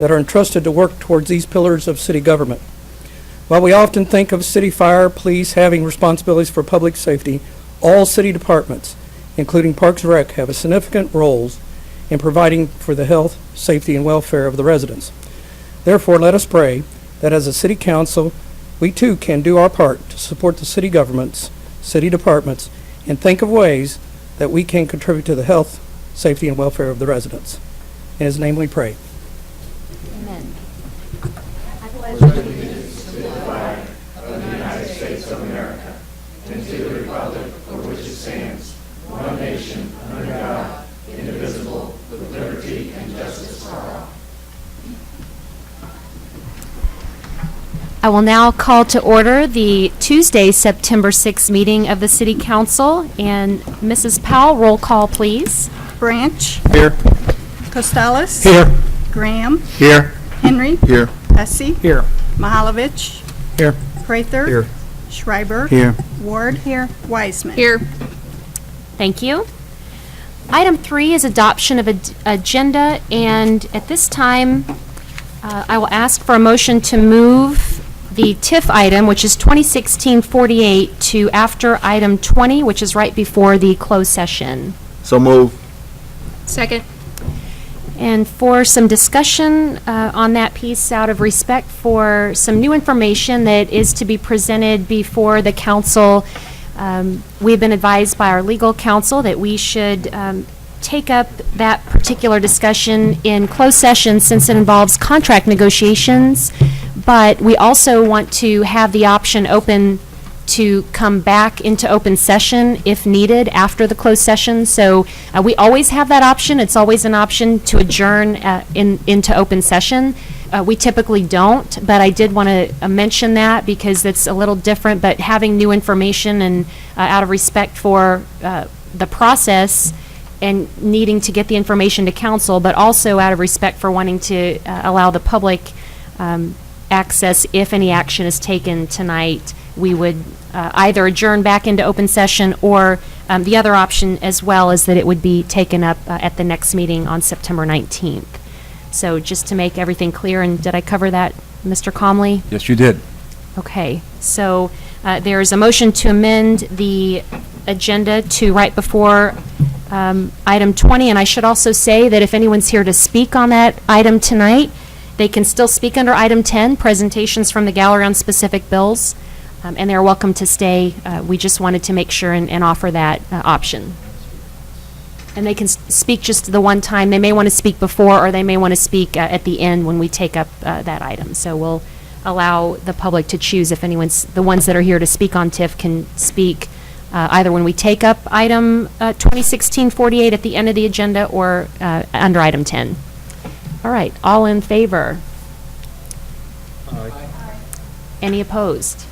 that are entrusted to work towards these pillars of city government. While we often think of city fire, police having responsibilities for public safety, all city departments, including Parks and Rec, have significant roles in providing for the health, safety, and welfare of the residents. Therefore, let us pray that as a city council, we too can do our part to support the city governments, city departments, and think of ways that we can contribute to the health, safety, and welfare of the residents. In His name we pray. Amen. I will now call to order the Tuesday, September 6th meeting of the City Council. And Mrs. Powell, roll call, please. Branch. Here. Costales. Here. Graham. Here. Henry. Here. Hussey. Here. Mahalovich. Here. Prather. Here. Schreiber. Here. Ward. Here. Wiseman. Here. Thank you. Item 3 is adoption of agenda, and at this time, I will ask for a motion to move the TIF item, which is 2016-48, to after item 20, which is right before the closed session. So move. Second. And for some discussion on that piece, out of respect for some new information that is to be presented before the council, we've been advised by our legal counsel that we should take up that particular discussion in closed session since it involves contract negotiations, but we also want to have the option open to come back into open session if needed after the closed session. So we always have that option. It's always an option to adjourn into open session. We typically don't, but I did want to mention that because it's a little different, but having new information and out of respect for the process and needing to get the information to council, but also out of respect for wanting to allow the public access if any action is taken tonight, we would either adjourn back into open session, or the other option as well is that it would be taken up at the next meeting on September 19th. So just to make everything clear, and did I cover that, Mr. Comley? Yes, you did. Okay, so there is a motion to amend the agenda to right before item 20, and I should also say that if anyone's here to speak on that item tonight, they can still speak under item 10, presentations from the gallery on specific bills, and they're welcome to stay. We just wanted to make sure and offer that option. And they can speak just the one time. They may want to speak before, or they may want to speak at the end when we take up that item. So we'll allow the public to choose if anyone's, the ones that are here to speak on TIF can speak either when we take up item 2016-48 at the end of the agenda, or under item 10. All right, all in favor? Aye. Any opposed?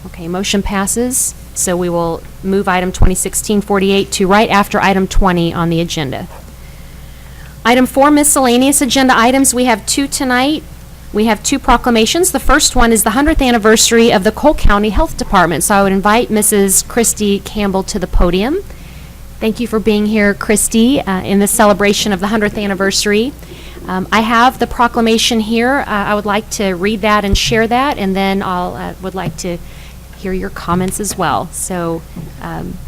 Okay, motion passes. So we will move item 2016-48 to right after item 20 on the agenda. Item 4, miscellaneous agenda items. We have 2 tonight. We have 2 proclamations. The first one is the 100th anniversary of the Cole County Health Department. So I would invite Mrs. Christy Campbell to the podium. Thank you for being here, Christy, in the celebration of the 100th anniversary. I have the proclamation here. I would like to read that and share that, and then I would like to hear your comments as well. So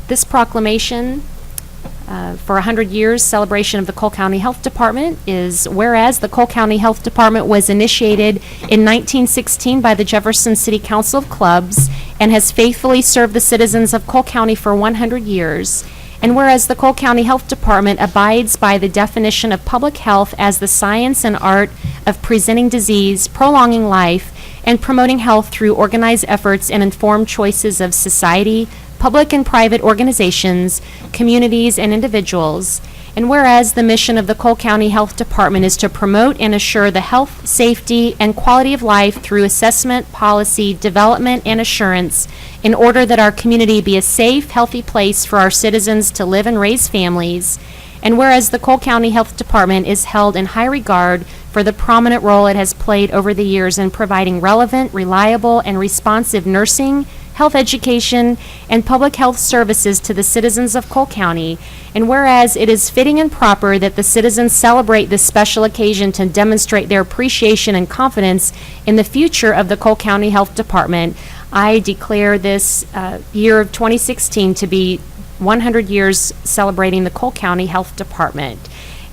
this proclamation for 100 years celebration of the Cole County Health Department is, whereas the Cole County Health Department was initiated in 1916 by the Jefferson City Council of Clubs and has faithfully served the citizens of Cole County for 100 years, and whereas the Cole County Health Department abides by the definition of public health as the science and art of preventing disease, prolonging life, and promoting health through organized efforts and informed choices of society, public and private organizations, communities, and individuals. And whereas the mission of the Cole County Health Department is to promote and assure the health, safety, and quality of life through assessment, policy, development, and assurance in order that our community be a safe, healthy place for our citizens to live and raise families. And whereas the Cole County Health Department is held in high regard for the prominent role it has played over the years in providing relevant, reliable, and responsive nursing, health education, and public health services to the citizens of Cole County. And whereas it is fitting and proper that the citizens celebrate this special occasion to demonstrate their appreciation and confidence in the future of the Cole County Health Department, I declare this year of 2016 to be 100 years celebrating the Cole County Health Department.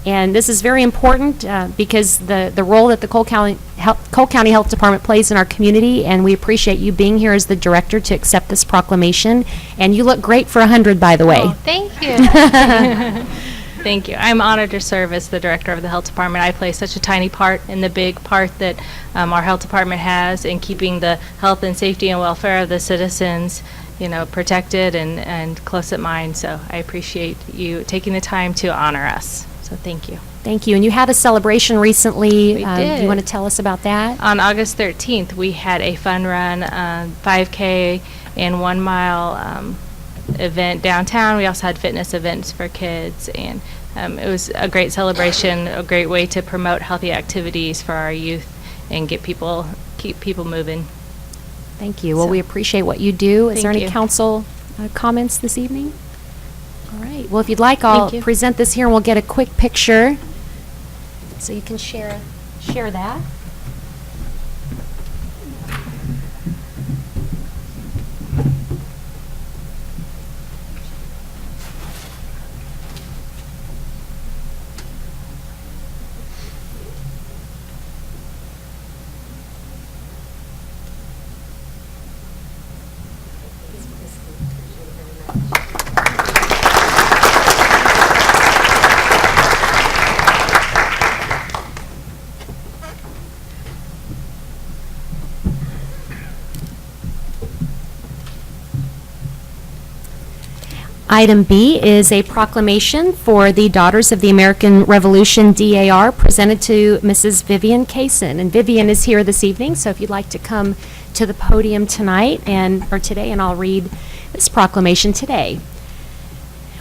And this is very important because the role that the Cole County Health Department plays in our community, and we appreciate you being here as the director to accept this proclamation. And you look great for 100, by the way. Oh, thank you. Thank you. I'm honored to serve as the director of the health department. I play such a tiny part in the big part that our health department has in keeping the health and safety and welfare of the citizens, protected and close at mind. So I appreciate you taking the time to honor us. So thank you. Thank you. And you had a celebration recently. We Do did. you want to tell us about that? On August 13th, we had a fun run, 5K and 1 mile event downtown. We also had fitness events for kids, and it was a great celebration, a great way to promote healthy activities for our youth and keep people moving. Thank you. Well, So- we appreciate what you do. Is Thank there any you. council comments this evening? All right. Well, if you'd like, I'll Thank you. present this here and we'll get a quick picture. So you can share that. Item B is a proclamation for the Daughters of the American Revolution, DAR, presented to Mrs. Vivian Kaysen. And Vivian is here this evening, so if you'd like to come to the podium tonight or today, and I'll read this proclamation today.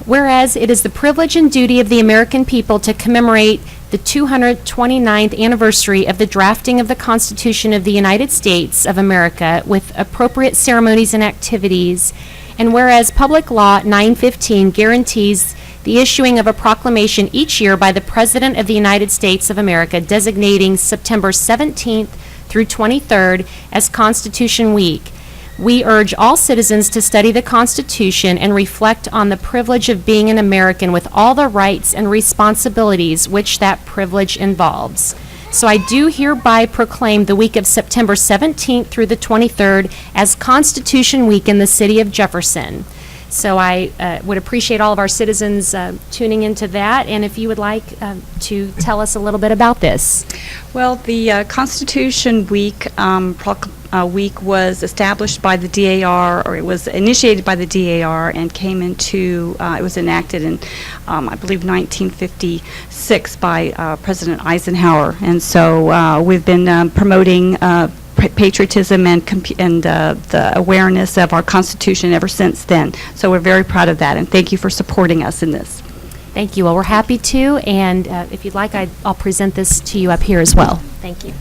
Whereas it is the privilege and duty of the American people to commemorate the 229th anniversary of the drafting of the Constitution of the United States of America with appropriate ceremonies and activities, and whereas Public Law 915 guarantees the issuing of a proclamation each year by the President of the United States of America designating September 17th through 23rd as Constitution Week, we urge all citizens to study the Constitution and reflect on the privilege of being an American with all the rights and responsibilities which that privilege involves. So I do hereby proclaim the week of September 17th through the 23rd as Constitution Week in the city of Jefferson. So I would appreciate all of our citizens tuning into that, and if you would like to tell us a little bit about this. Well, the Constitution Week week was established by the DAR, or it was initiated by the DAR and came into, it was enacted in, I believe, 1956 by President Eisenhower. And so we've been promoting patriotism and the awareness of our Constitution ever since then. So we're very proud of that, and thank you for supporting us in this. Thank you. Well, we're happy to, and if you'd like, I'll present this to you up here as well. Thank you.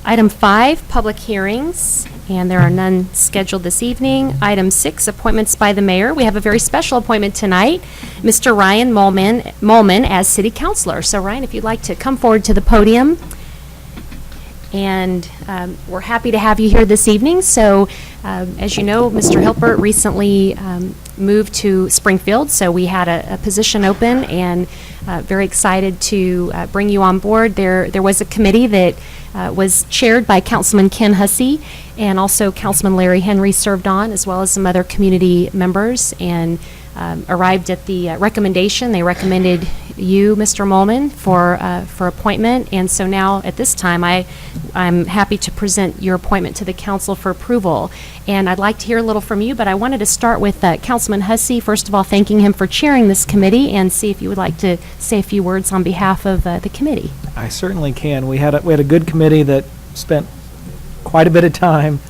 Item 5, public hearings, and there are none scheduled this evening. Item 6, appointments by the mayor. We have a very special appointment tonight, Mr. Ryan Molman as city councilor. So Ryan, if you'd like to come forward to the podium. And we're happy to have you here this evening. So, as you know, Mr. Hilpert recently moved to Springfield, so we had a position open, and very excited to bring you on board. There was a committee that was chaired by Councilman Ken Hussey, and also Councilman Larry Henry served on, as well as some other community members, and arrived at the recommendation. They recommended you, Mr. Molman, for appointment, and so now at this time I'm happy to present your appointment to the council for approval. And I'd like to hear a little from you, but I wanted to start with Councilman Hussey, first of all thanking him for chairing this committee, and see if you would like to say a few words on behalf of the committee. I certainly can. We had a good committee that spent quite a bit of time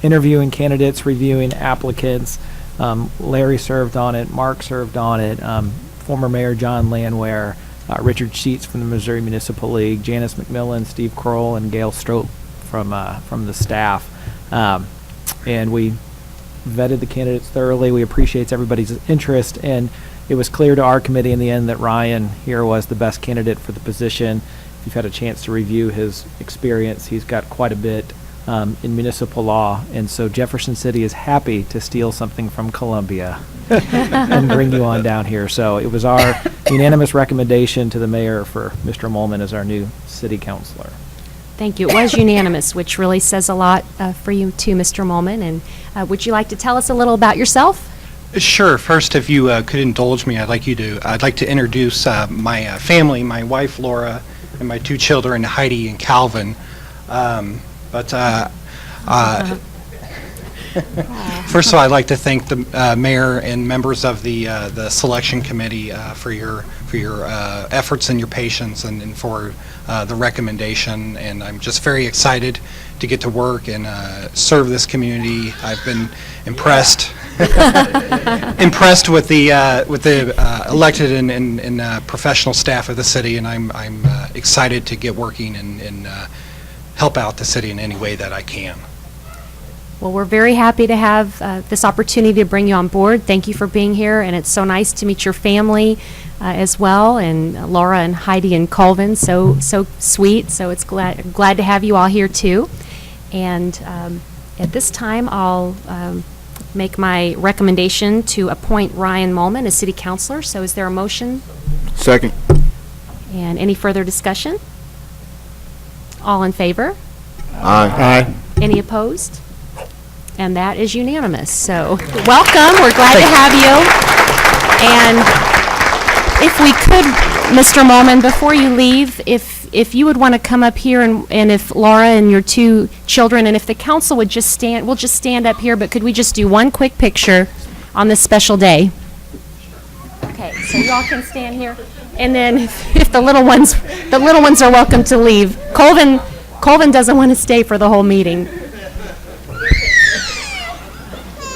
interviewing candidates, reviewing applicants. Larry served on it, Mark served on it, former Mayor John Landwehr, Richard Sheets from the Missouri Municipal League, Janice McMillan, Steve Kroll, and Gail Strope from the staff. And we vetted the candidates thoroughly. We appreciate everybody's interest, and it was clear to our committee in the end that Ryan here was the best candidate for the position. If you've had a chance to review his experience, he's got quite a bit in municipal law, and so Jefferson City is happy to steal something from Columbia and bring you on down here. So it was our unanimous recommendation to the mayor for Mr. Molman as our new city councilor. Thank you. It was unanimous, which really says a lot for you too, Mr. Molman. And would you like to tell us a little about yourself? Sure. First, if you could indulge me, I'd like to introduce my family, my wife Laura, and my two children Heidi and Calvin. First of all, I'd like to thank the mayor and members of the selection committee for your efforts and your patience, and for the recommendation. And I'm just very excited to get to work and serve this community. I've been impressed with the elected and professional staff of the city, and I'm excited to get working and help out the city in any way that I can. Well, we're very happy to have this opportunity to bring you on board. Thank you for being here, and it's so nice to meet your family as well, and Laura and Heidi and Colvin, so sweet. So it's glad to have you all here too. And at this time, I'll make my recommendation to appoint Ryan Molman as city councilor. So is there a motion? Second. And any further discussion? All in favor? Aye. Any opposed? And that is unanimous. So welcome. We're glad to have you. And if we could, Mr. Molman, before you leave, if you would want to come up here, and if Laura and your two children, and if the council would just stand, we'll just stand up here, but could we just do one quick picture on this special day? Okay, so you all can stand here. And then if the little ones are welcome to leave. Colvin doesn't want to stay for the whole meeting.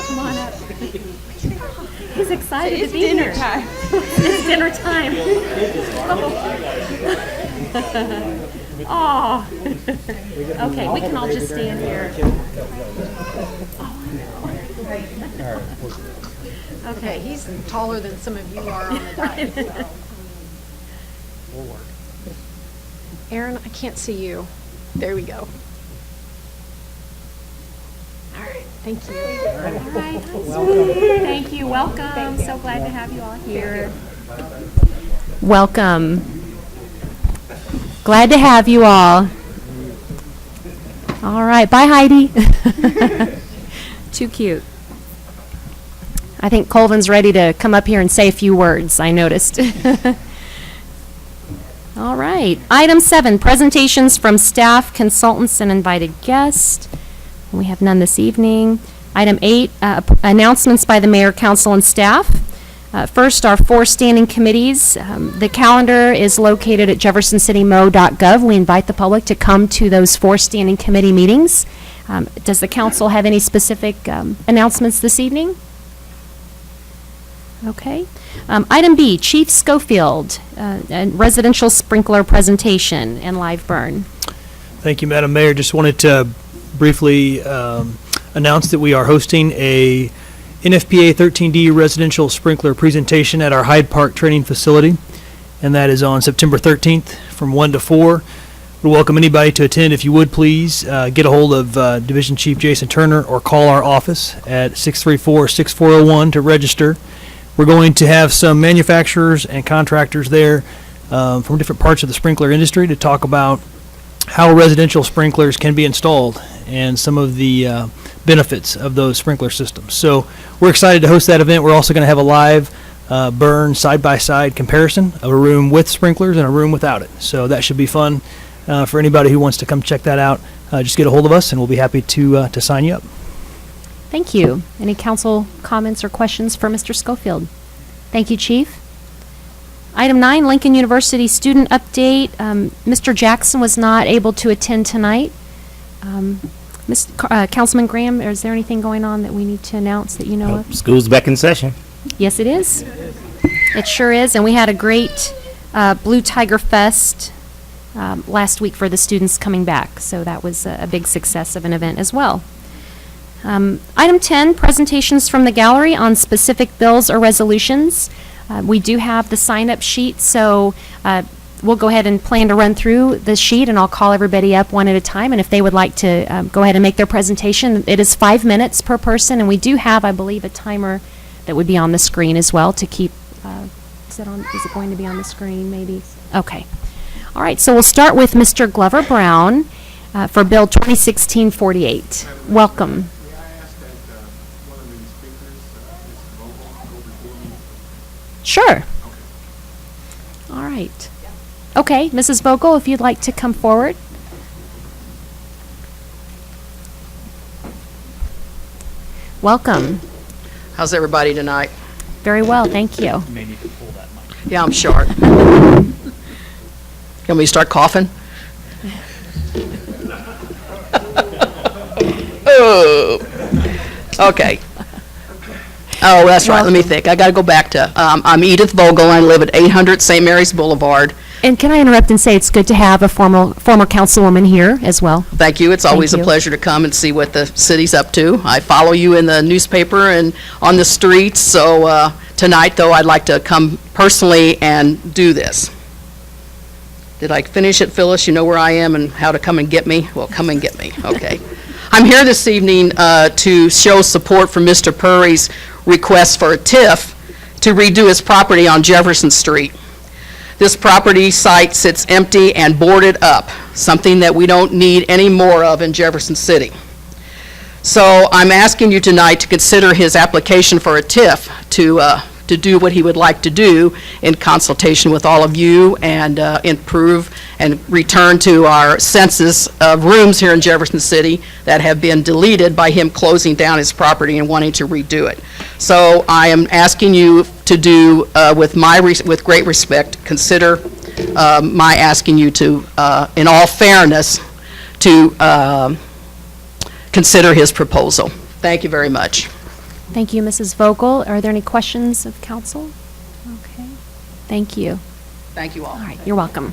Come on up. He's excited to be here. It's dinner time. Oh. Okay, we can all just stand here. Okay, He's taller than some of you are on the diet. Aaron, I can't see you. There we go. All right, thank you. all right. Thank you. Welcome. So glad to have you all here. Welcome. Glad to have you all. All right. Bye, Heidi. Too cute. I think Colvin's ready to come up here and say a few words, I noticed. All right. Item 7, presentations from staff, consultants, and invited guests. We have none this evening. Item 8, announcements by the mayor, council, and staff. First, our 4 standing committees. The calendar is located at jeffersoncitymo.gov. We invite the public to come to those 4 standing committee meetings. Does the council have any specific announcements this evening? Okay. Item B, Chief Schofield, a residential sprinkler presentation and live burn. Thank you, Madam Mayor. Just wanted to briefly announce that we are hosting a NFPA 13D residential sprinkler presentation at our Hyde Park training facility, and that is on September 13th from 1 to 4. Would welcome anybody to attend. If you would, please get a hold of Division Chief Jason Turner or call our office at 634-6401 to register. We're going to have some manufacturers and contractors there from different parts of the sprinkler industry to talk about how residential sprinklers can be installed and some of the benefits of those sprinkler systems. So we're excited to host that event. We're also going to have a live burn side-by-side comparison of a room with sprinklers and a room without it. So that should be fun for anybody who wants to come check that out. Just get a hold of us and we'll be happy to sign you up. Thank you. Any council comments or questions for Mr. Schofield? Thank you, Chief. Item 9, Lincoln University student update. Mr. Jackson was not able to attend tonight. Councilman Graham, is there anything going on that we need to announce that you know of? School's back in session. Yes, it is. It sure is. And we had a great Blue Tiger Fest last week for the students coming back. So that was a big success of an event as well. Item 10, presentations from the gallery on specific bills or resolutions. We do have the sign-up sheet, so we'll go ahead and plan to run through the sheet, and I'll call everybody up one at a time, and if they would like to go ahead and make their presentation, it is 5 minutes per person, and we do have, I believe, a timer that would be on the screen as well to keep, is it going to be on the screen, maybe? Okay. All right, so we'll start with Mr. Glover Brown for Bill 2016-48. Welcome. Sure. All right. Okay, Mrs. Vogel, if you'd like to come forward. Welcome. How's everybody tonight? Very well, thank you. Yeah, I'm short. You want me to start coughing? Oh. Okay. Oh, that's right. Let me think. I got to go back to, I'm Edith Vogel. I live at 800 St. Mary's Boulevard. And can I interrupt and say it's good to have a former councilwoman here as well? Thank you. It's always a pleasure to come and see what the city's up to. I follow you in the newspaper and on the streets. So tonight, though, I'd like to come personally and do this. Did I finish it, Phyllis? You know where I am and how to come and get me? Well, come and get me. Okay. I'm here this evening to show support for Mr. Purry's request for a TIF to redo his property on Jefferson Street. This property site sits empty and boarded up, something that we don't need any more of in Jefferson City. So I'm asking you tonight to consider his application for a TIF to do what he would like to do in consultation with all of you and improve and return to our census of rooms here in Jefferson City that have been deleted by him closing down his property and wanting to redo it. So I am asking you to do, with great respect, consider my asking you to, in all fairness, to consider his proposal. Thank you very much. Thank you, Mrs. Vogel. Are there any questions of council? Okay. Thank you. Thank you all. All right, you're welcome.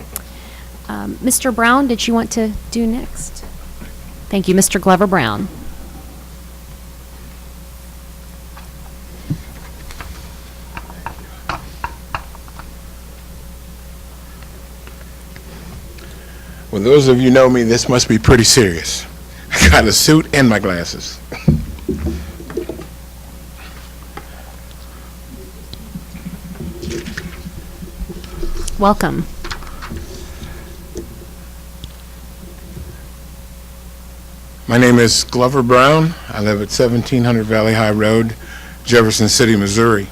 Mr. Brown, did you want to do next? Thank you, Mr. Glover Brown. Well, those of you know me, this must be pretty serious. I got a suit and my glasses. Welcome. My name is Glover Brown. I live at 1700 Valley High Road, Jefferson City, Missouri.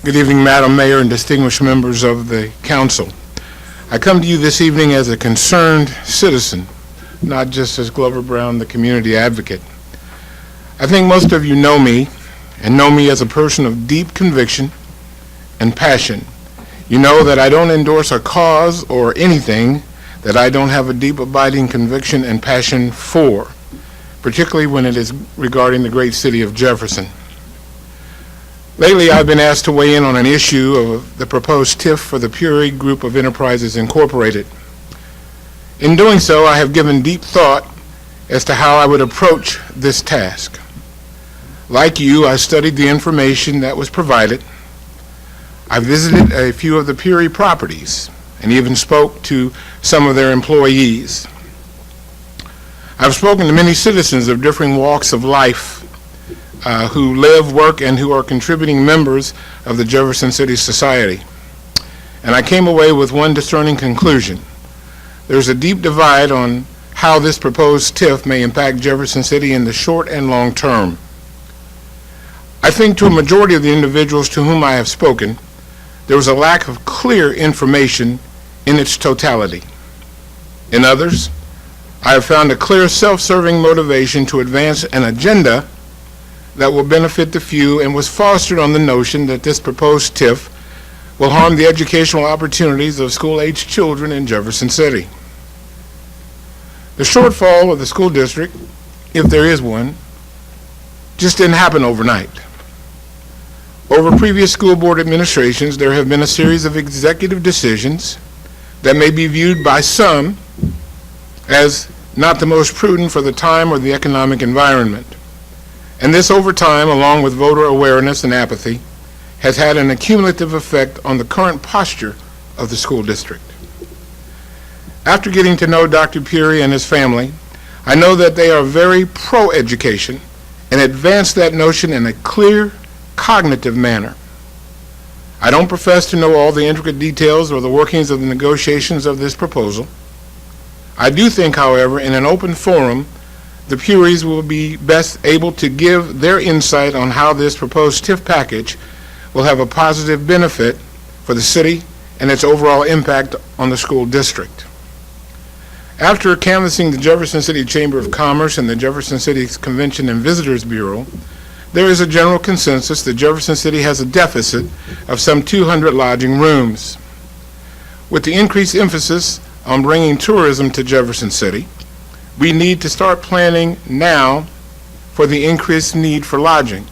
Good evening, Madam Mayor and distinguished members of the council. I come to you this evening as a concerned citizen, not just as Glover Brown, the community advocate. I think most of you know me, and know me as a person of deep conviction and passion. You know that I don't endorse a cause or anything that I don't have a deep abiding conviction and passion for, particularly when it is regarding the great city of Jefferson. Lately, I've been asked to weigh in on an issue of the proposed TIF for the Puri Group of Enterprises Incorporated. In doing so, I have given deep thought as to how I would approach this task. Like you, I studied the information that was provided. I visited a few of the Puri properties and even spoke to some of their employees. I've spoken to many citizens of differing walks of life who live, work, and who are contributing members of the Jefferson City Society. And I came away with one discerning conclusion. There's a deep divide on how this proposed TIF may impact Jefferson City in the short and long term. I think to a majority of the individuals to whom I have spoken, there was a lack of clear information in its totality. In others, I have found a clear self-serving motivation to advance an agenda that will benefit the few and was fostered on the notion that this proposed TIF will harm the educational opportunities of school-aged children in Jefferson City. The shortfall of the school district, if there is one, just didn't happen overnight. Over previous school board administrations, there have been a series of executive decisions that may be viewed by some as not the most prudent for the time or the economic environment. And this, over time, along with voter awareness and apathy, has had an accumulative effect on the current posture of the school district. After getting to know Dr. Puri and his family, I know that they are very pro-education and advance that notion in a clear, cognitive manner. I don't profess to know all the intricate details or the workings of the negotiations of this proposal. I do think, however, in an open forum, the Puris will be best able to give their insight on how this proposed TIF package will have a positive benefit for the city and its overall impact on the school district. After canvassing the Jefferson City Chamber of Commerce and the Jefferson City Convention and Visitors Bureau, there is a general consensus that Jefferson City has a deficit of some 200 lodging rooms. With the increased emphasis on bringing tourism to Jefferson City, we need to start planning now for the increased need for lodging.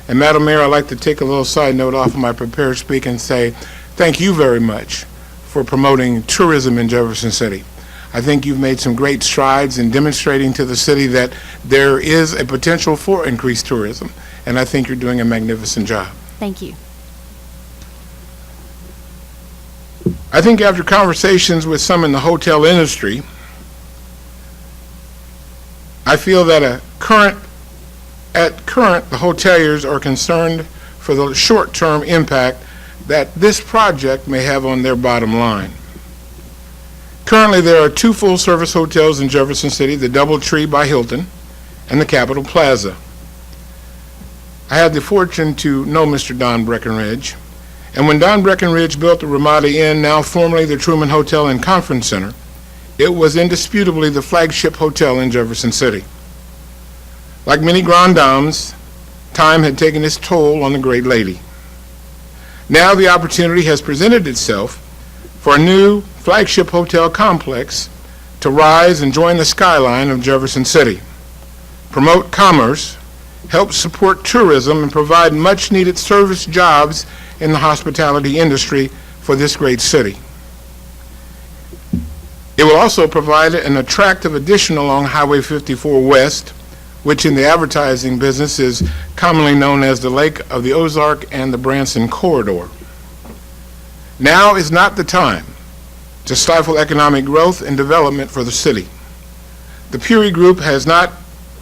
And Madam Mayor, I'd like to take a little side note off of my prepared speak and say thank you very much for promoting tourism in Jefferson City. I think you've made some great strides in demonstrating to the city that there is a potential for increased tourism, and I think you're doing a magnificent job. Thank you. I think after conversations with some in the hotel industry, I feel that at current, the hoteliers are concerned for the short-term impact that this project may have on their bottom line. Currently, there are 2 full-service hotels in Jefferson City, the DoubleTree by Hilton and the Capitol Plaza. I had the fortune to know Mr. Don Breckenridge, and when Don Breckenridge built the Ramada Inn, now formerly the Truman Hotel and Conference Center, it was indisputably the flagship hotel in Jefferson City. Like many grand dames, time had taken its toll on the great lady. Now the opportunity has presented itself for a new flagship hotel complex to rise and join the skyline of Jefferson City, promote commerce, help support tourism, and provide much-needed service jobs in the hospitality industry for this great city. It will also provide an attractive addition along Highway 54 West, which in the advertising business is commonly known as the Lake of the Ozark and the Branson Corridor. Now is not the time to stifle economic growth and development for the city. The Puri Group has not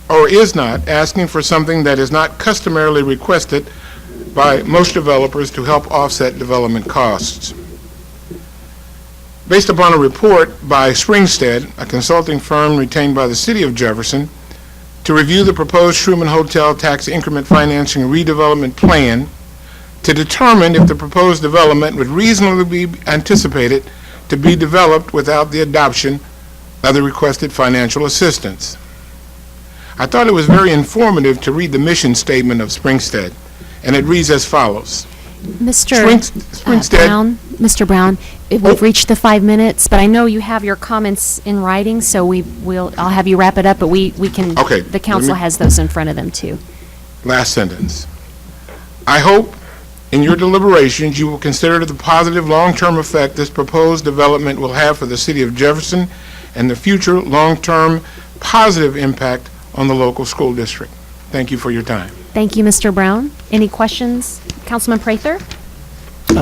or is not asking for something that is not customarily requested by most developers to help offset development costs. Based upon a report by Springstead, a consulting firm retained by the City of Jefferson, to review the proposed Truman Hotel Tax Increment Financing Redevelopment Plan to determine if the proposed development would reasonably be anticipated to be developed without the adoption of the requested financial assistance. I thought it was very informative to read the mission statement of Springstead, and it reads as follows. Mr. Springstead. Brown, Mr. Brown, we've reached the 5 minutes, but I know you have your comments in writing, so I'll have you wrap it up, but we can, Okay, the council has those in front of them too. Last sentence. I hope in your deliberations you will consider the positive long-term effect this proposed development will have for the city of Jefferson and the future long-term positive impact on the local school district. Thank you for your time. Thank you, Mr. Brown. Any questions? Councilman Prather?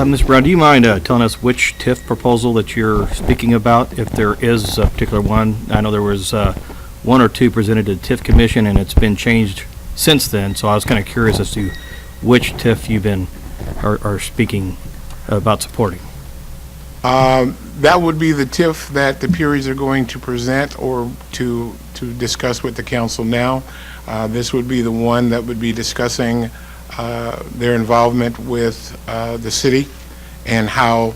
Ms. Brown, do you mind telling us which TIF proposal that you're speaking about, if there is a particular one? I know there was one or two presented to the TIF Commission, and it's been changed since then, so I was kind of curious as to which TIF you've been are speaking about supporting. That would be the TIF that the Puries are going to present or to discuss with the council now. This would be the one that would be discussing their involvement with the city and how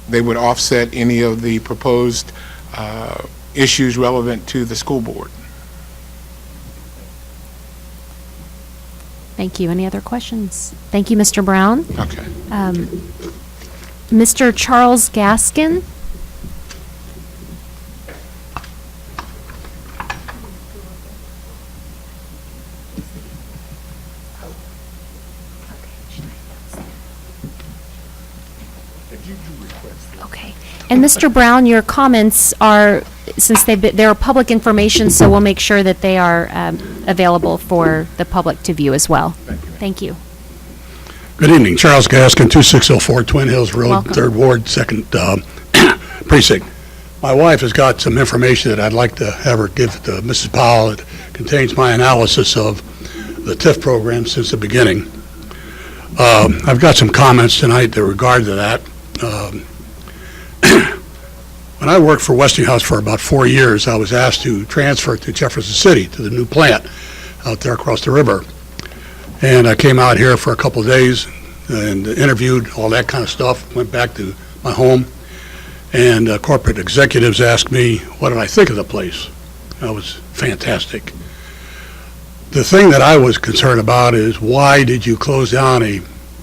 they would offset any of the proposed issues relevant to the school board. Thank you. Any other questions? Thank you, Mr. Brown. Okay. Mr. Charles Gaskin? Okay. And Mr. Brown, your comments are, since they're public information, so we'll make sure that they are available for the public to view as well. Thank you. Good evening. Charles Gaskin, 2604 Twin Hills Road, Welcome. 3rd Ward, 2nd Precinct. My wife has got some information that I'd like to have her give to Mrs. Powell. It contains my analysis of the TIF program since the beginning. I've got some comments tonight in regard to that. When I worked for Westinghouse for about 4 years, I was asked to transfer to Jefferson City, to the new plant out there across the river. And I came out here for a couple of days and interviewed, all that kind of stuff, went back to my home, and corporate executives asked me, what did I think of the place? That was fantastic. The thing that I was concerned about is, why did you close down a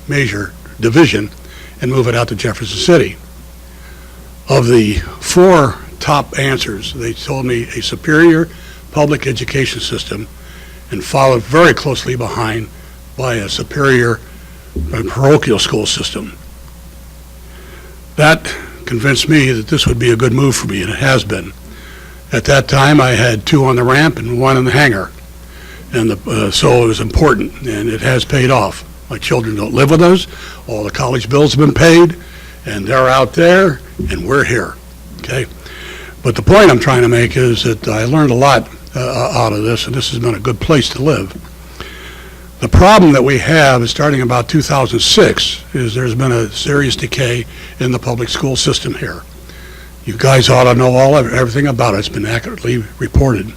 major division and move it out to Jefferson City? Of the 4 top answers, they told me a superior public education system, and followed very closely behind by a superior parochial school system. That convinced me that this would be a good move for me, and it has been. At that time, I had 2 on the ramp and 1 in the hangar, and so it was important, and it has paid off. My children don't live with us. All the college bills have been paid, and they're out there, and we're here, okay? But the point I'm trying to make is that I learned a lot out of this, and this has been a good place to live. The problem that we have is, starting about 2006, is there's been a serious decay in the public school system here. You guys ought to know everything about it. It's been accurately reported.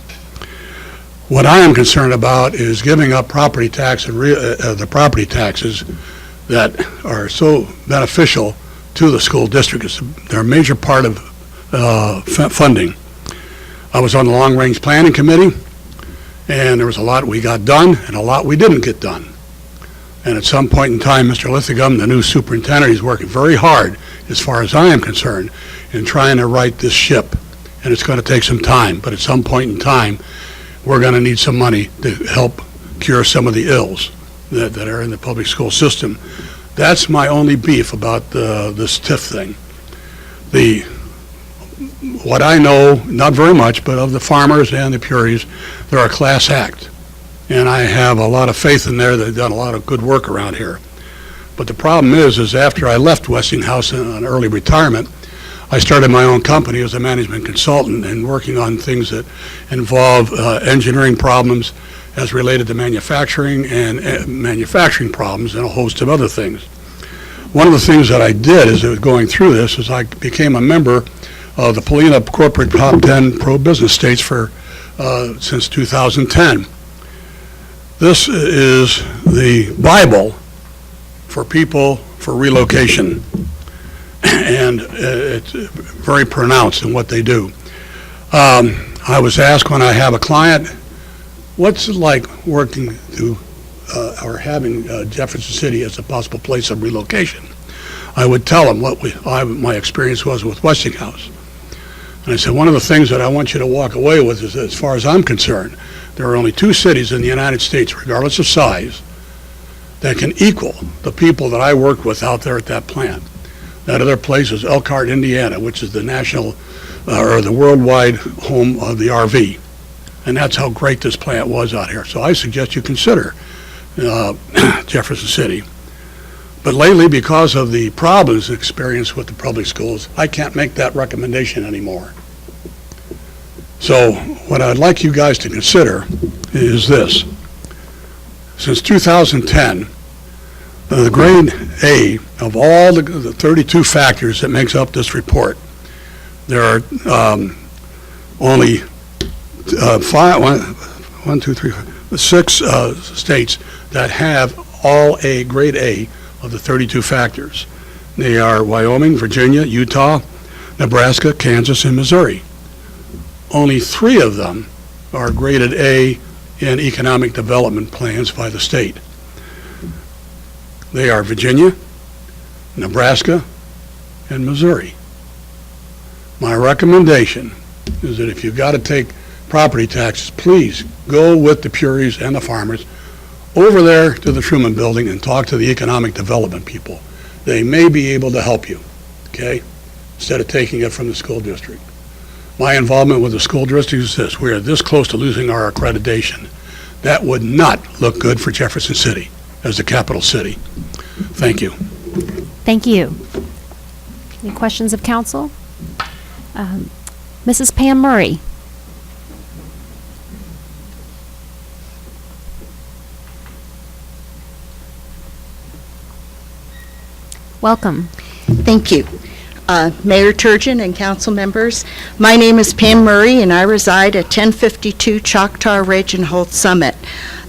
What I am concerned about is giving up property tax and the property taxes that are so beneficial to the school district. They're a major part of funding. I was on the Long Range Planning Committee, and there was a lot we got done and a lot we didn't get done. And at some point in time, Mr. Lithigum, the new superintendent, is working very hard, as far as I am concerned, in trying to right this ship. And it's going to take some time, but at some point in time, we're going to need some money to help cure some of the ills that are in the public school system. That's my only beef about this TIF thing. What I know, not very much, but of the farmers and the Puries, they're a class act. And I have a lot of faith in there. They've done a lot of good work around here. But the problem is after I left Westinghouse on early retirement, I started my own company as a management consultant and working on things that involve engineering problems as related to manufacturing and manufacturing problems and a host of other things. One of the things that I did as I was going through this is I became a member of the Polina Corporate Top 10 Pro-Business States since 2010. This is the Bible for people for relocation, and it's very pronounced in what they do. I was asked when I have a client, what's it like working to or having Jefferson City as a possible place of relocation? I would tell them what my experience was with Westinghouse. And I said, one of the things that I want you to walk away with is, as far as I'm concerned, there are only 2 cities in the United States, regardless of size, that can equal the people that I worked with out there at that plant. That other place is Elkhart, Indiana, which is the national or the worldwide home of the RV. And that's how great this plant was out here. So I suggest you consider Jefferson City. But lately, because of the problems experienced with the public schools, I can't make that recommendation anymore. So what I'd like you guys to consider is this. Since 2010, the grade A of all the 32 factors that makes up this report, there are only 6 states that have all A, grade A of the 32 factors. They are Wyoming, Virginia, Utah, Nebraska, Kansas, and Missouri. Only 3 of them are graded A in economic development plans by the state. They are Virginia, Nebraska, and Missouri. My recommendation is that if you've got to take property taxes, please go with the Puries and the farmers over there to the Truman Building and talk to the economic development people. They may be able to help you, okay, instead of taking it from the school district. My involvement with the school district is this: we are this close to losing our accreditation. That would not look good for Jefferson City as the capital city. Thank you. Thank you. Any questions of council? Mrs. Pam Murray. Welcome. Thank you. Mayor Turgeon and council members, my name is Pam Murray and I reside at 1052 Choctaw Ridge in Holt Summit.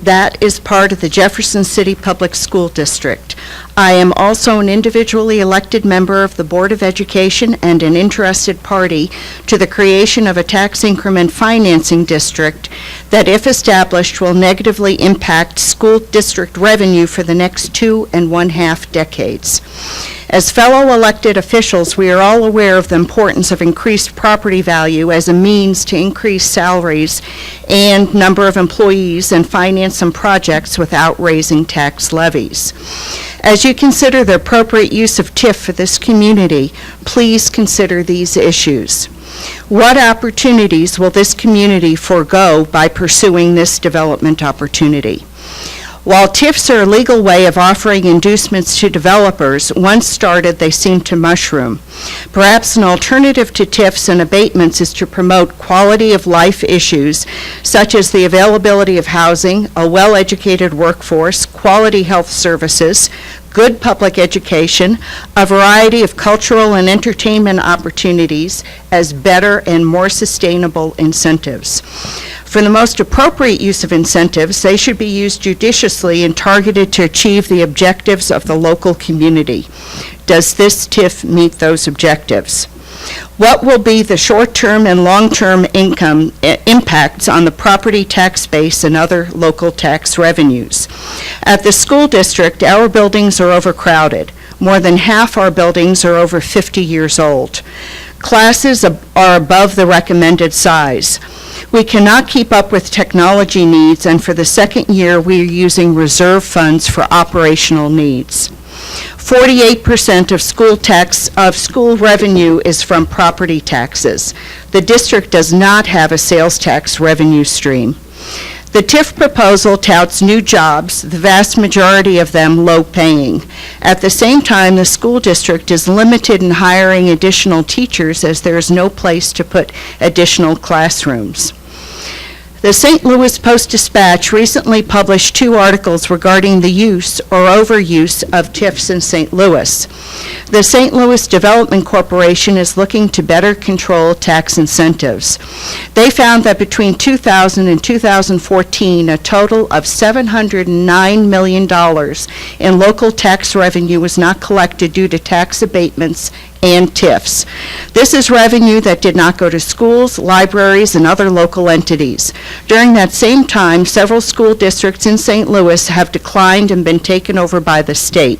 That is part of the Jefferson City Public School District. I am also an individually elected member of the Board of Education and an interested party to the creation of a tax increment financing district that, if established, will negatively impact school district revenue for the next 2.5 decades. As fellow elected officials, we are all aware of the importance of increased property value as a means to increase salaries and number of employees and finance some projects without raising tax levies. As you consider the appropriate use of TIF for this community, please consider these issues. What opportunities will this community forego by pursuing this development opportunity? While TIFs are a legal way of offering inducements to developers, once started, they seem to mushroom. Perhaps an alternative to TIFs and abatements is to promote quality of life issues, such as the availability of housing, a well-educated workforce, quality health services, good public education, a variety of cultural and entertainment opportunities as better and more sustainable incentives. For the most appropriate use of incentives, they should be used judiciously and targeted to achieve the objectives of the local community. Does this TIF meet those objectives? What will be the short-term and long-term income impacts on the property tax base and other local tax revenues? At the school district, our buildings are overcrowded. More than half our buildings are over 50 years old. Classes are above the recommended size. We cannot keep up with technology needs, and for the second year, we are using reserve funds for operational needs. 48% of school revenue is from property taxes. The district does not have a sales tax revenue stream. The TIF proposal touts new jobs, the vast majority of them low-paying. At the same time, the school district is limited in hiring additional teachers as there is no place to put additional classrooms. The St. Louis Post-Dispatch recently published 2 articles regarding the use or overuse of TIFs in St. Louis. The St. Louis Development Corporation is looking to better control tax incentives. They found that between 2000 and 2014, a total of $709 million in local tax revenue was not collected due to tax abatements and TIFs. This is revenue that did not go to schools, libraries, and other local entities. During that same time, several school districts in St. Louis have declined and been taken over by the state.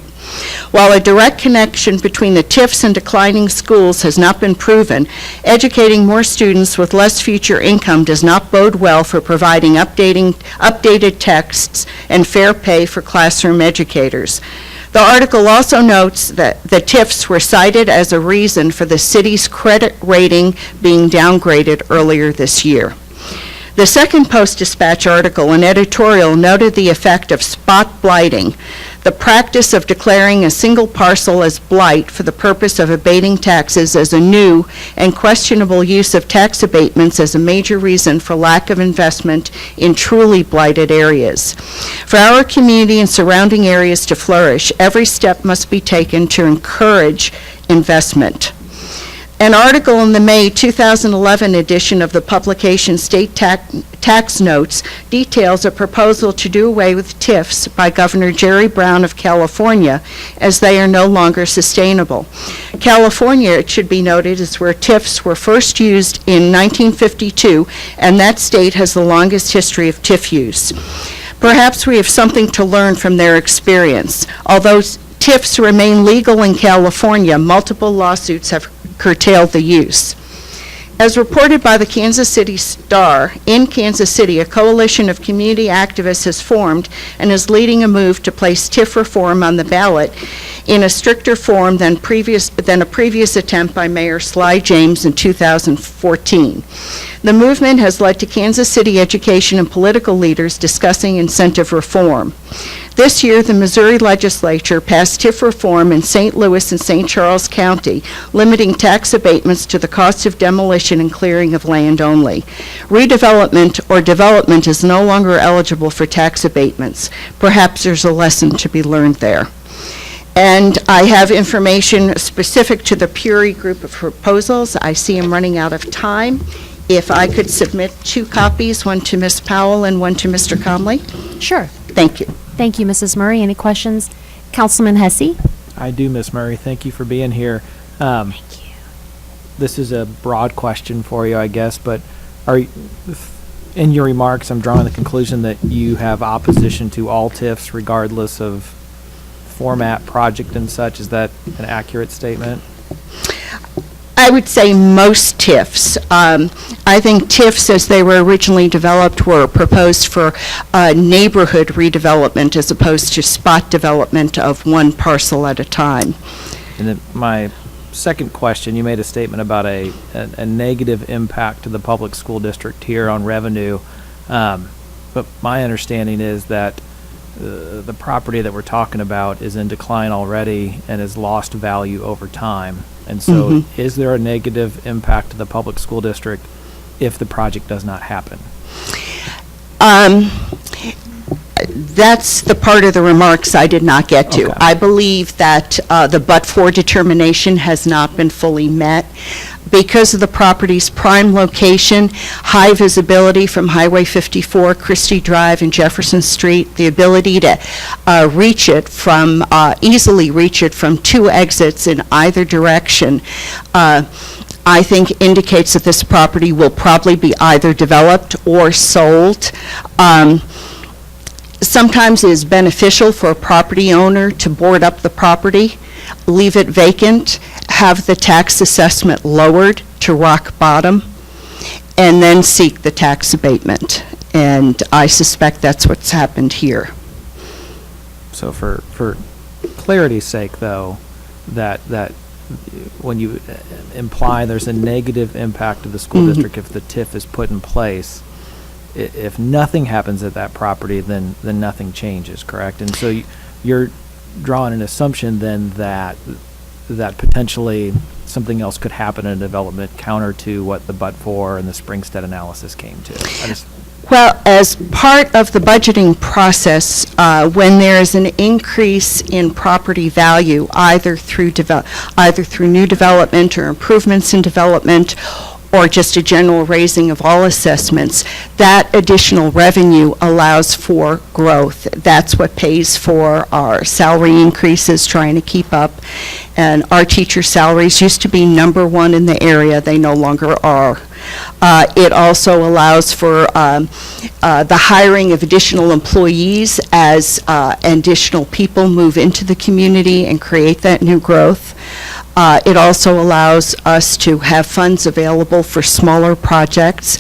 While a direct connection between the TIFs and declining schools has not been proven, educating more students with less future income does not bode well for providing updated texts and fair pay for classroom educators. The article also notes that the TIFs were cited as a reason for the city's credit rating being downgraded earlier this year. The second Post-Dispatch article and editorial noted the effect of spot blighting, the practice of declaring a single parcel as blight for the purpose of abating taxes as a new and questionable use of tax abatements as a major reason for lack of investment in truly blighted areas. For our community and surrounding areas to flourish, every step must be taken to encourage investment. An article in the May 2011 edition of the publication State Tax Notes details a proposal to do away with TIFs by Governor Jerry Brown of California, as they are no longer sustainable. California, it should be noted, is where TIFs were first used in 1952, and that state has the longest history of TIF use. Perhaps we have something to learn from their experience. Although TIFs remain legal in California, multiple lawsuits have curtailed the use. As reported by the Kansas City Star, in Kansas City, a coalition of community activists has formed and is leading a move to place TIF reform on the ballot in a stricter form than a previous attempt by Mayor Sly James in 2014. The movement has led to Kansas City education and political leaders discussing incentive reform. This year, the Missouri legislature passed TIF reform in St. Louis and St. Charles County, limiting tax abatements to the cost of demolition and clearing of land only. Redevelopment or development is no longer eligible for tax abatements. Perhaps there's a lesson to be learned there. And I have information specific to the Puri group of proposals. I see I'm running out of time. If I could submit 2 copies, one to Ms. Powell and one to Mr. Comley. Sure. Thank you. Thank you, Mrs. Murray. Any questions? Councilman Hesse? I do, Ms. Murray. Thank you for being here. Thank you. This is a broad question for you, I guess, but in your remarks, I'm drawing the conclusion that you have opposition to all TIFs regardless of format, project, and such. Is that an accurate statement? I would say most TIFs. I think TIFs, as they were originally developed, were proposed for neighborhood redevelopment as opposed to spot development of one parcel at a time. And then my second question, you made a statement about a negative impact to the public school district here on revenue, but my understanding is that the property that we're talking about is in decline already and has lost value over time. And so is there a negative impact to the public school district if the project does not happen? That's the part of the remarks I did not get to. Okay. I believe that the but-for determination has not been fully met. Because of the property's prime location, high visibility from Highway 54, Christie Drive, and Jefferson Street, the ability to easily reach it from 2 exits in either direction, I think indicates that this property will probably be either developed or sold. Sometimes it is beneficial for a property owner to board up the property, leave it vacant, have the tax assessment lowered to rock bottom, and then seek the tax abatement. And I suspect that's what's happened here. So for clarity's sake, though, that when you imply there's a negative impact to the school district if the TIF is put in place, if nothing happens at that property, then nothing changes, correct? And so you're drawing an assumption then that potentially something else could happen in development counter to what the but-for and the Springstead analysis came to. Well, as part of the budgeting process, when there is an increase in property value, either through new development or improvements in development, or just a general raising of all assessments, that additional revenue allows for growth. That's what pays for our salary increases, trying to keep up. And our teacher salaries used to be #1 in the area. They no longer are. It also allows for the hiring of additional employees as additional people move into the community and create that new growth. It also allows us to have funds available for smaller projects.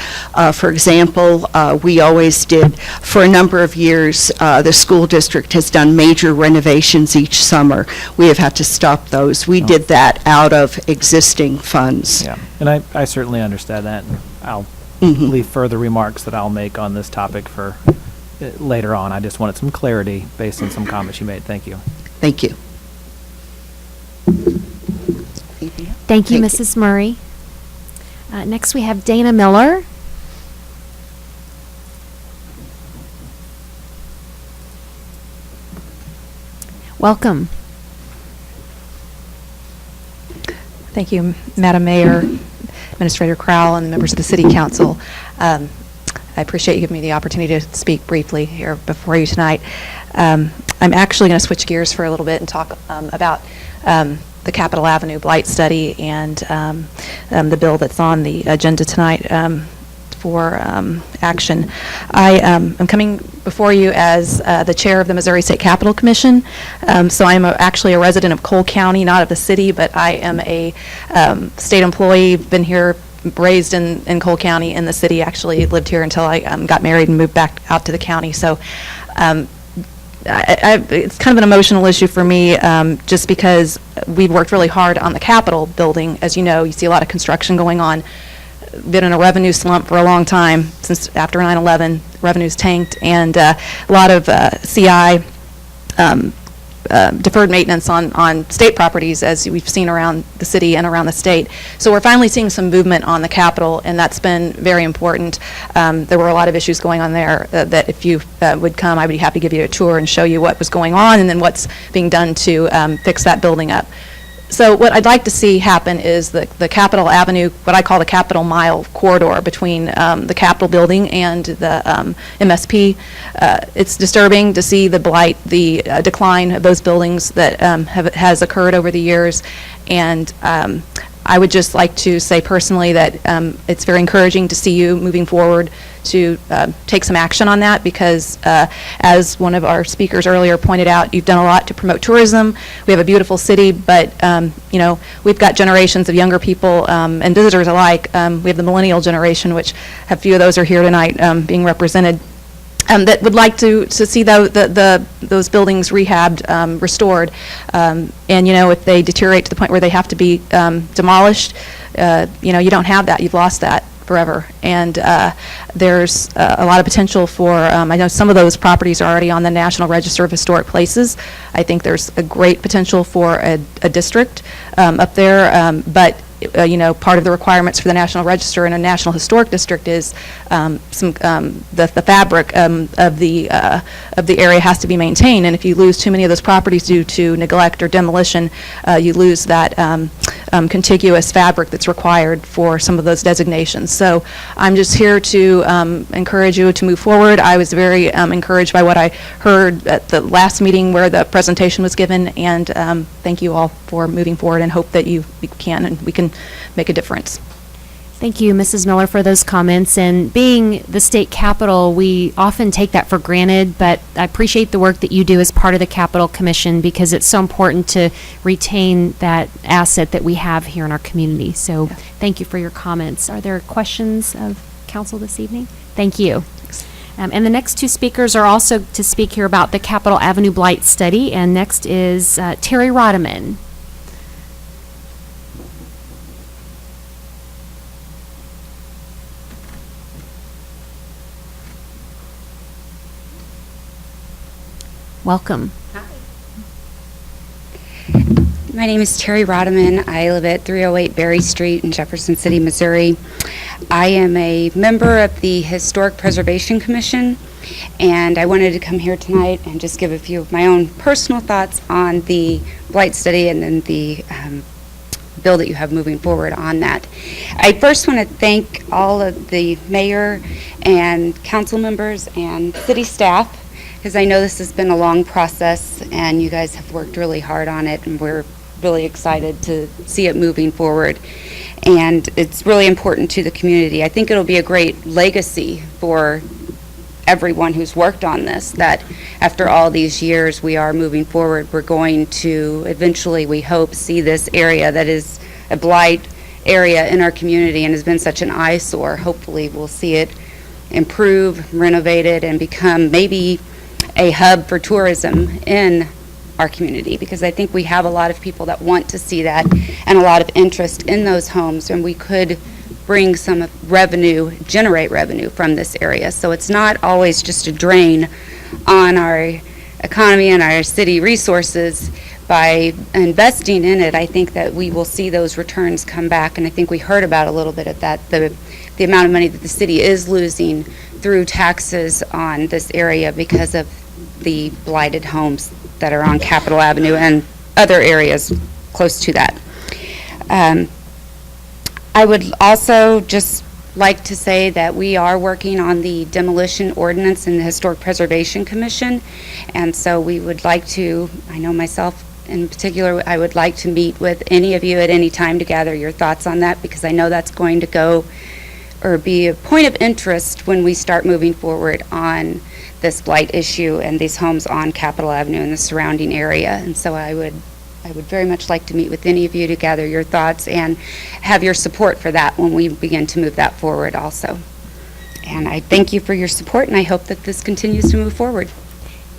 For example, we always did, for a number of years, the school district has done major renovations each summer. We have had to stop those. We did that out of existing funds. Yeah, and I certainly understand that. And I'll leave further remarks that I'll make on this topic for later on. I just wanted some clarity based on some comments you made. Thank you. Thank you. Thank you, Mrs. Murray. Next, we have Dana Miller. Welcome. Thank you, Madam Mayor, Administrator Crowell, and members of the City Council. I appreciate you giving me the opportunity to speak briefly here before you tonight. I'm actually going to switch gears for a little bit and talk about the Capitol Avenue Blight Study and the bill that's on the agenda tonight for action. I am coming before you as the chair of the Missouri State Capitol Commission. So I'm actually a resident of Cole County, not of the city, but I am a state employee, been here, raised in Cole County in the city, actually lived here until I got married and moved back out to the county. So it's kind of an emotional issue for me, just because we've worked really hard on the Capitol building. As you know, you see a lot of construction going on. Been in a revenue slump for a long time, since after 9/11, revenue's tanked, and a lot of CI, deferred maintenance on state properties, as we've seen around the city and around the state. So we're finally seeing some movement on the Capitol, and that's been very important. There were a lot of issues going on there that if you would come, I would be happy to give you a tour and show you what was going on and then what's being done to fix that building up. So what I'd like to see happen is the Capitol Avenue, what I call the Capitol Mile corridor between the Capitol building and the MSP. It's disturbing to see the blight, the decline of those buildings that has occurred over the years. And I would just like to say personally that it's very encouraging to see you moving forward to take some action on that, because as one of our speakers earlier pointed out, you've done a lot to promote tourism. We have a beautiful city, but you know, we've got generations of younger people and visitors alike. We have the millennial generation, which a few of those are here tonight being represented. That would like to see those buildings rehabbed, restored, and you know, if they deteriorate to the point where they have to be demolished, you know, you don't have that. You've lost that forever. And there's a lot of potential for. I know some of those properties are already on the National Register of Historic Places. I think there's a great potential for a district up there, but. You know, part of the requirements for the National Register and a National Historic District is the fabric of the area has to be maintained, and if you lose too many of those properties due to neglect or demolition, you lose that contiguous fabric that's required for some of those designations. So I'm just here to encourage you to move forward. I was very encouraged by what I heard at the last meeting where the presentation was given, and thank you all for moving forward, and hope that we can make a difference. Thank you, Mrs. Miller, for those comments. And being the state capitol, we often take that for granted, but I appreciate the work that you do as part of the Capitol Commission, because it's so important to retain that asset that we have here in our community. So thank you for your comments. Are there questions of council this evening? Thank you. And the next two speakers are also to speak here about the Capitol Avenue Blight Study. And next is Terry Rodeman. Welcome. Hi. My name is Terry Rodeman. I live at 308 Berry Street in Jefferson City, Missouri. I am a member of the Historic Preservation Commission, and I wanted to come here tonight and just give a few of my own personal thoughts on the blight study and then the bill that you have moving forward on that. I first want to thank all of the mayor and council members and city staff, because I know this has been a long process and you guys have worked really hard on it, and we're really excited to see it moving forward. And it's really important to the community. I think it'll be a great legacy for everyone who's worked on this, that after all these years we are moving forward. We're going to eventually, we hope, see this area that is a blight area in our community and has been such an eyesore. Hopefully we'll see it improve, renovated, and become maybe a hub for tourism in our community, because I think we have a lot of people that want to see that and a lot of interest in those homes, and we could bring some revenue, generate revenue from this area. So it's not always just a drain on our economy and our city resources. By investing in it, I think that we will see those returns come back, and I think we heard about a little bit of that, the amount of money that the city is losing through taxes on this area because of the blighted homes that are on Capitol Avenue and other areas close to that. I would also just like to say that we are working on the demolition ordinance in the Historic Preservation Commission, and so we would like to, I know myself in particular, I would like to meet with any of you at any time to gather your thoughts on that, because I know that's going to go or be a point of interest when we start moving forward on this blight issue and these homes on Capitol Avenue and the surrounding area. And so I would very much like to meet with any of you to gather your thoughts and have your support for that when we begin to move that forward also. And I thank you for your support, and I hope that this continues to move forward.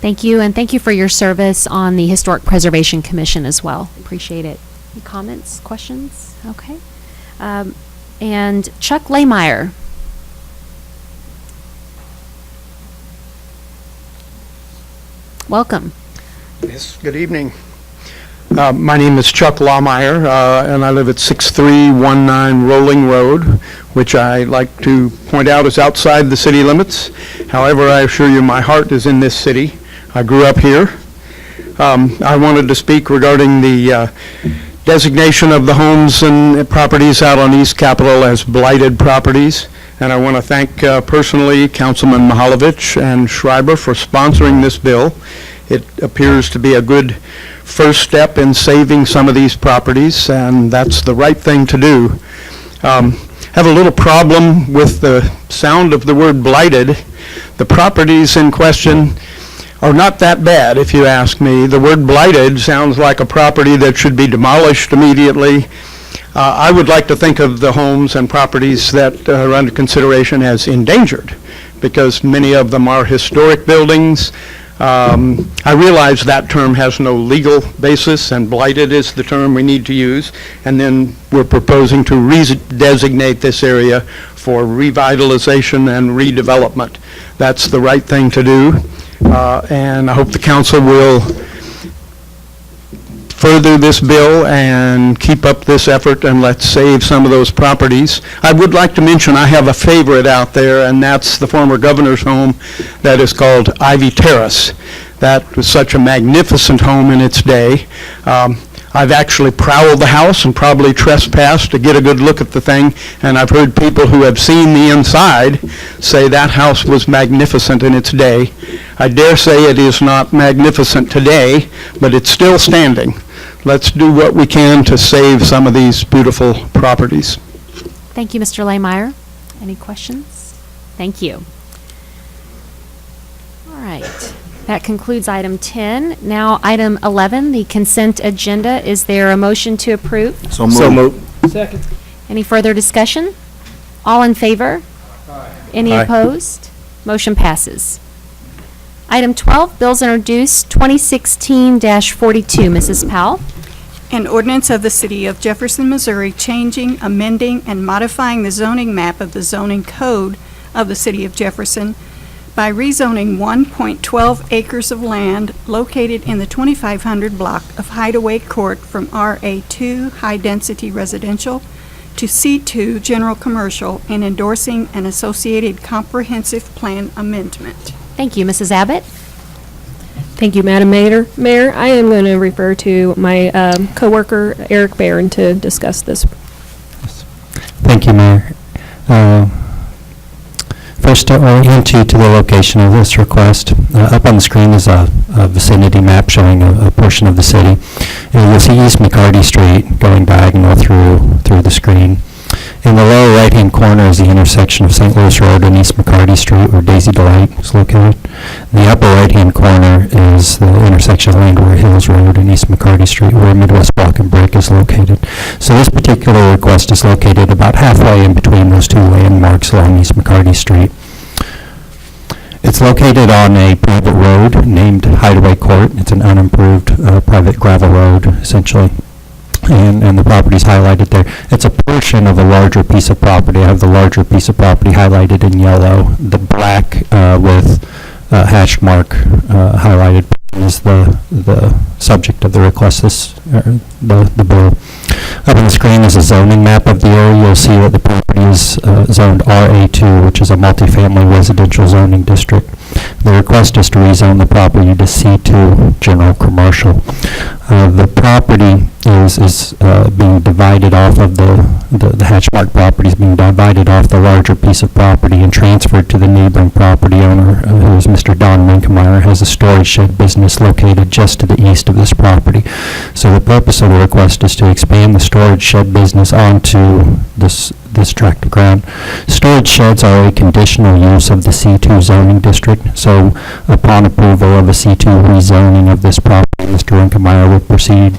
Thank you, and thank you for your service on the Historic Preservation Commission as well. Appreciate it. Any comments, questions? Okay. And Chuck Lehmeyer. Welcome. Yes, good evening. My name is Chuck Lehmeyer, and I live at 6319 Rolling Road, which I like to point out is outside the city limits. However, I assure you my heart is in this city. I grew up here. I wanted to speak regarding the designation of the homes and properties out on East Capitol as blighted properties. And I want to thank personally Councilman Mahalovich and Schreiber for sponsoring this bill. It appears to be a good first step in saving some of these properties, and that's the right thing to do. Have a little problem with the sound of the word blighted. The properties in question are not that bad, if you ask me. The word blighted sounds like a property that should be demolished immediately. I would like to think of the homes and properties that are under consideration as endangered, because many of them are historic buildings. I realize that term has no legal basis, and blighted is the term we need to use, and then we're proposing to redesignate this area for revitalization and redevelopment. That's the right thing to do, and I hope the council will further this bill and keep up this effort, and let's save some of those properties. I would like to mention I have a favorite out there, and that's the former governor's home that is called Ivy Terrace. That was such a magnificent home in its day. I've actually prowled the house and probably trespassed to get a good look at the thing, and I've heard people who have seen the inside say that house was magnificent in its day. I dare say it is not magnificent today, but it's still standing. Let's do what we can to save some of these beautiful properties. Thank you, Mr. Lehmeyer. Any questions? Thank you. All right. That concludes item 10. Now, item 11, the consent agenda. Is there a motion to approve? So moved. Second. Any further discussion? All in favor? Any Aye. opposed? Motion passes. Item 12, bills introduced, 2016-42. Mrs. Powell. An ordinance of the City of Jefferson, Missouri, changing, amending, and modifying the zoning map of the zoning code of the City of Jefferson by rezoning 1.12 acres of land located in the 2500 block of Hideaway Court from RA2 High Density Residential to C2 General Commercial, and endorsing an associated comprehensive plan amendment. Thank you. Mrs. Abbott. Thank you, Madam Mayor. Mayor, I am going to refer to my coworker, Eric Barron, to discuss this. Thank you, Mayor. First, to orient you to the location of this request. Up on the screen is a vicinity map showing a portion of the city. And you'll see East McCarty Street going diagonal through the screen. In the lower right-hand corner is the intersection of St. Louis Road and East McCarty Street, where Daisy Delight is located. In the upper right-hand corner is the intersection of Landwehr Hills Road and East McCarty Street, where Midwest Block and Brick is located. So this particular request is located about halfway in between those two landmarks along East McCarty Street. It's located on a private road named Hideaway Court. It's an unimproved private gravel road, essentially. and the property's highlighted there. It's a portion of a larger piece of property. I have the larger piece of property highlighted in yellow. The black with hash mark highlighted is the subject of the request, the bill. Up on the screen is a zoning map of the area. You'll see that the property is zoned RA2, which is a multifamily residential zoning district. The request is to rezone the property to C2 general commercial. The property is being divided off of the hatch mark property is being divided off the larger piece of property and transferred to the neighboring property owner, who is Mr. Don Minkemeyer, has a storage shed business located just to the east of this property. So the purpose of the request is to expand the storage shed business onto this tract of ground. Storage sheds are a conditional use of the C2 zoning district, so upon approval of a C2 rezoning of this property, Mr. Minkemeyer will proceed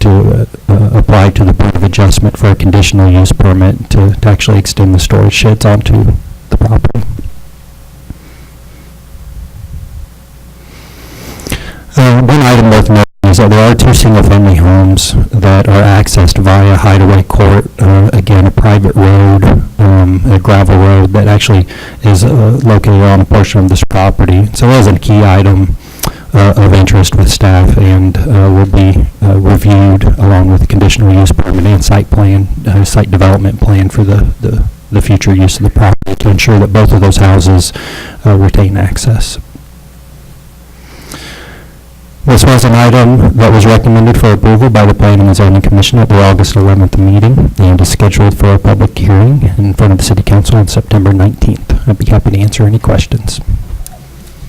to apply to the Board of Adjustment for a conditional use permit to actually extend the storage sheds onto the property. One item worth noting is that there are two single-family homes that are accessed via Hideaway Court, again, a private road, a gravel road that actually is located on a portion of this property. So that is a key item of interest with staff and will be reviewed along with the conditional use permit and site development plan for the future use of the property to ensure that both of those houses retain access. This was an item that was recommended for approval by the Planning and Zoning Commission at their August 11th meeting and is scheduled for a public hearing in front of the City Council on September 19th. I'd be happy to answer any questions.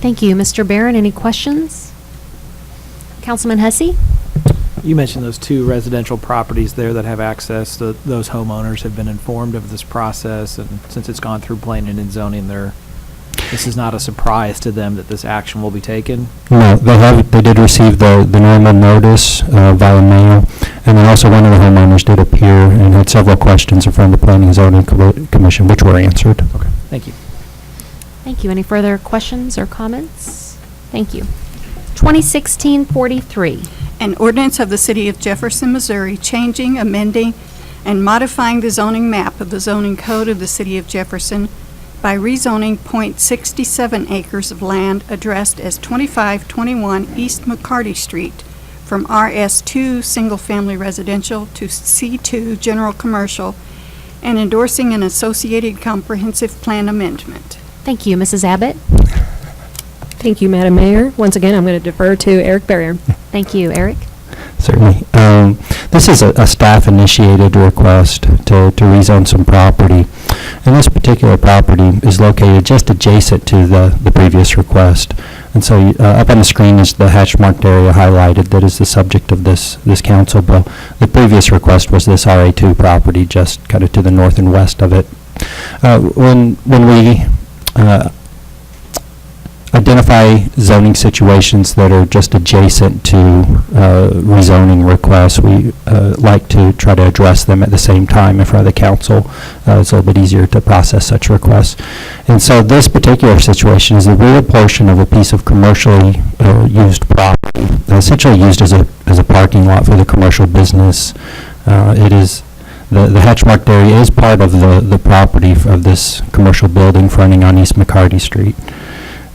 Thank you. Mr. Barron, any questions? Councilman Hussey? You mentioned those two residential properties there that have access. Those homeowners have been informed of this process, and since it's gone through planning and zoning, this is not a surprise to them that this action will be taken? No, they did receive the normal notice via mail, and then also one of the homeowners did appear and had several questions in front of the Planning and Zoning Commission, which were answered. Okay, thank you. Thank you. Any further questions or comments? Thank you. 2016-43. An ordinance of the City of Jefferson, Missouri, changing, amending, and modifying the zoning map of the zoning code of the City of Jefferson by rezoning .67 acres of land addressed as 2521 East McCarty Street from RS2 Single Family Residential to C2 General Commercial, and endorsing an associated comprehensive plan amendment. Thank you. Mrs. Abbott? Thank you, Madam Mayor. Once again, I'm going to defer to Eric Barron. Thank you. Eric? Certainly. This is a staff-initiated request to rezone some property. And this particular property is located just adjacent to the previous request. And so up on the screen is the hatch-marked area highlighted that is the subject of this council bill. The previous request was this RA2 property just kind of to the north and west of it. When we identify zoning situations that are just adjacent to rezoning requests, we like to try to address them at the same time in front of the council. It's a little bit easier to process such requests. And so this particular situation is the rear portion of a piece of commercially used property, essentially used as a parking lot for the commercial business. It is the hatch-marked area is part of the property of this commercial building fronting on East McCarty Street.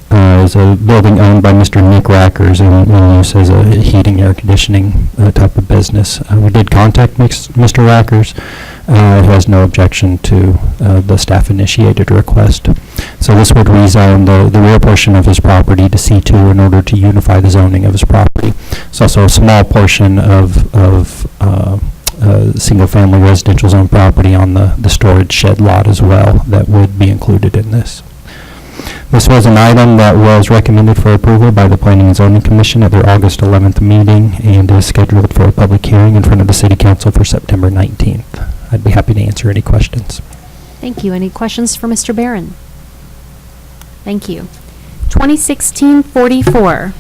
Is a building owned by Mr. Nick Rackers and use as a heating, air conditioning type of business. We did contact Mr. Rackers, who has no objection to the staff-initiated request. So this would rezone the rear portion of his property to C2 in order to unify the zoning of his property. It's also a small portion of single-family residential zone property on the storage shed lot as well that would be included in this. This was an item that was recommended for approval by the Planning and Zoning Commission at their August 11th meeting and is scheduled for a public hearing in front of the City Council for September 19th. I'd be happy to answer any questions. Thank you. Any questions for Mr. Barron? Thank you. 2016-44.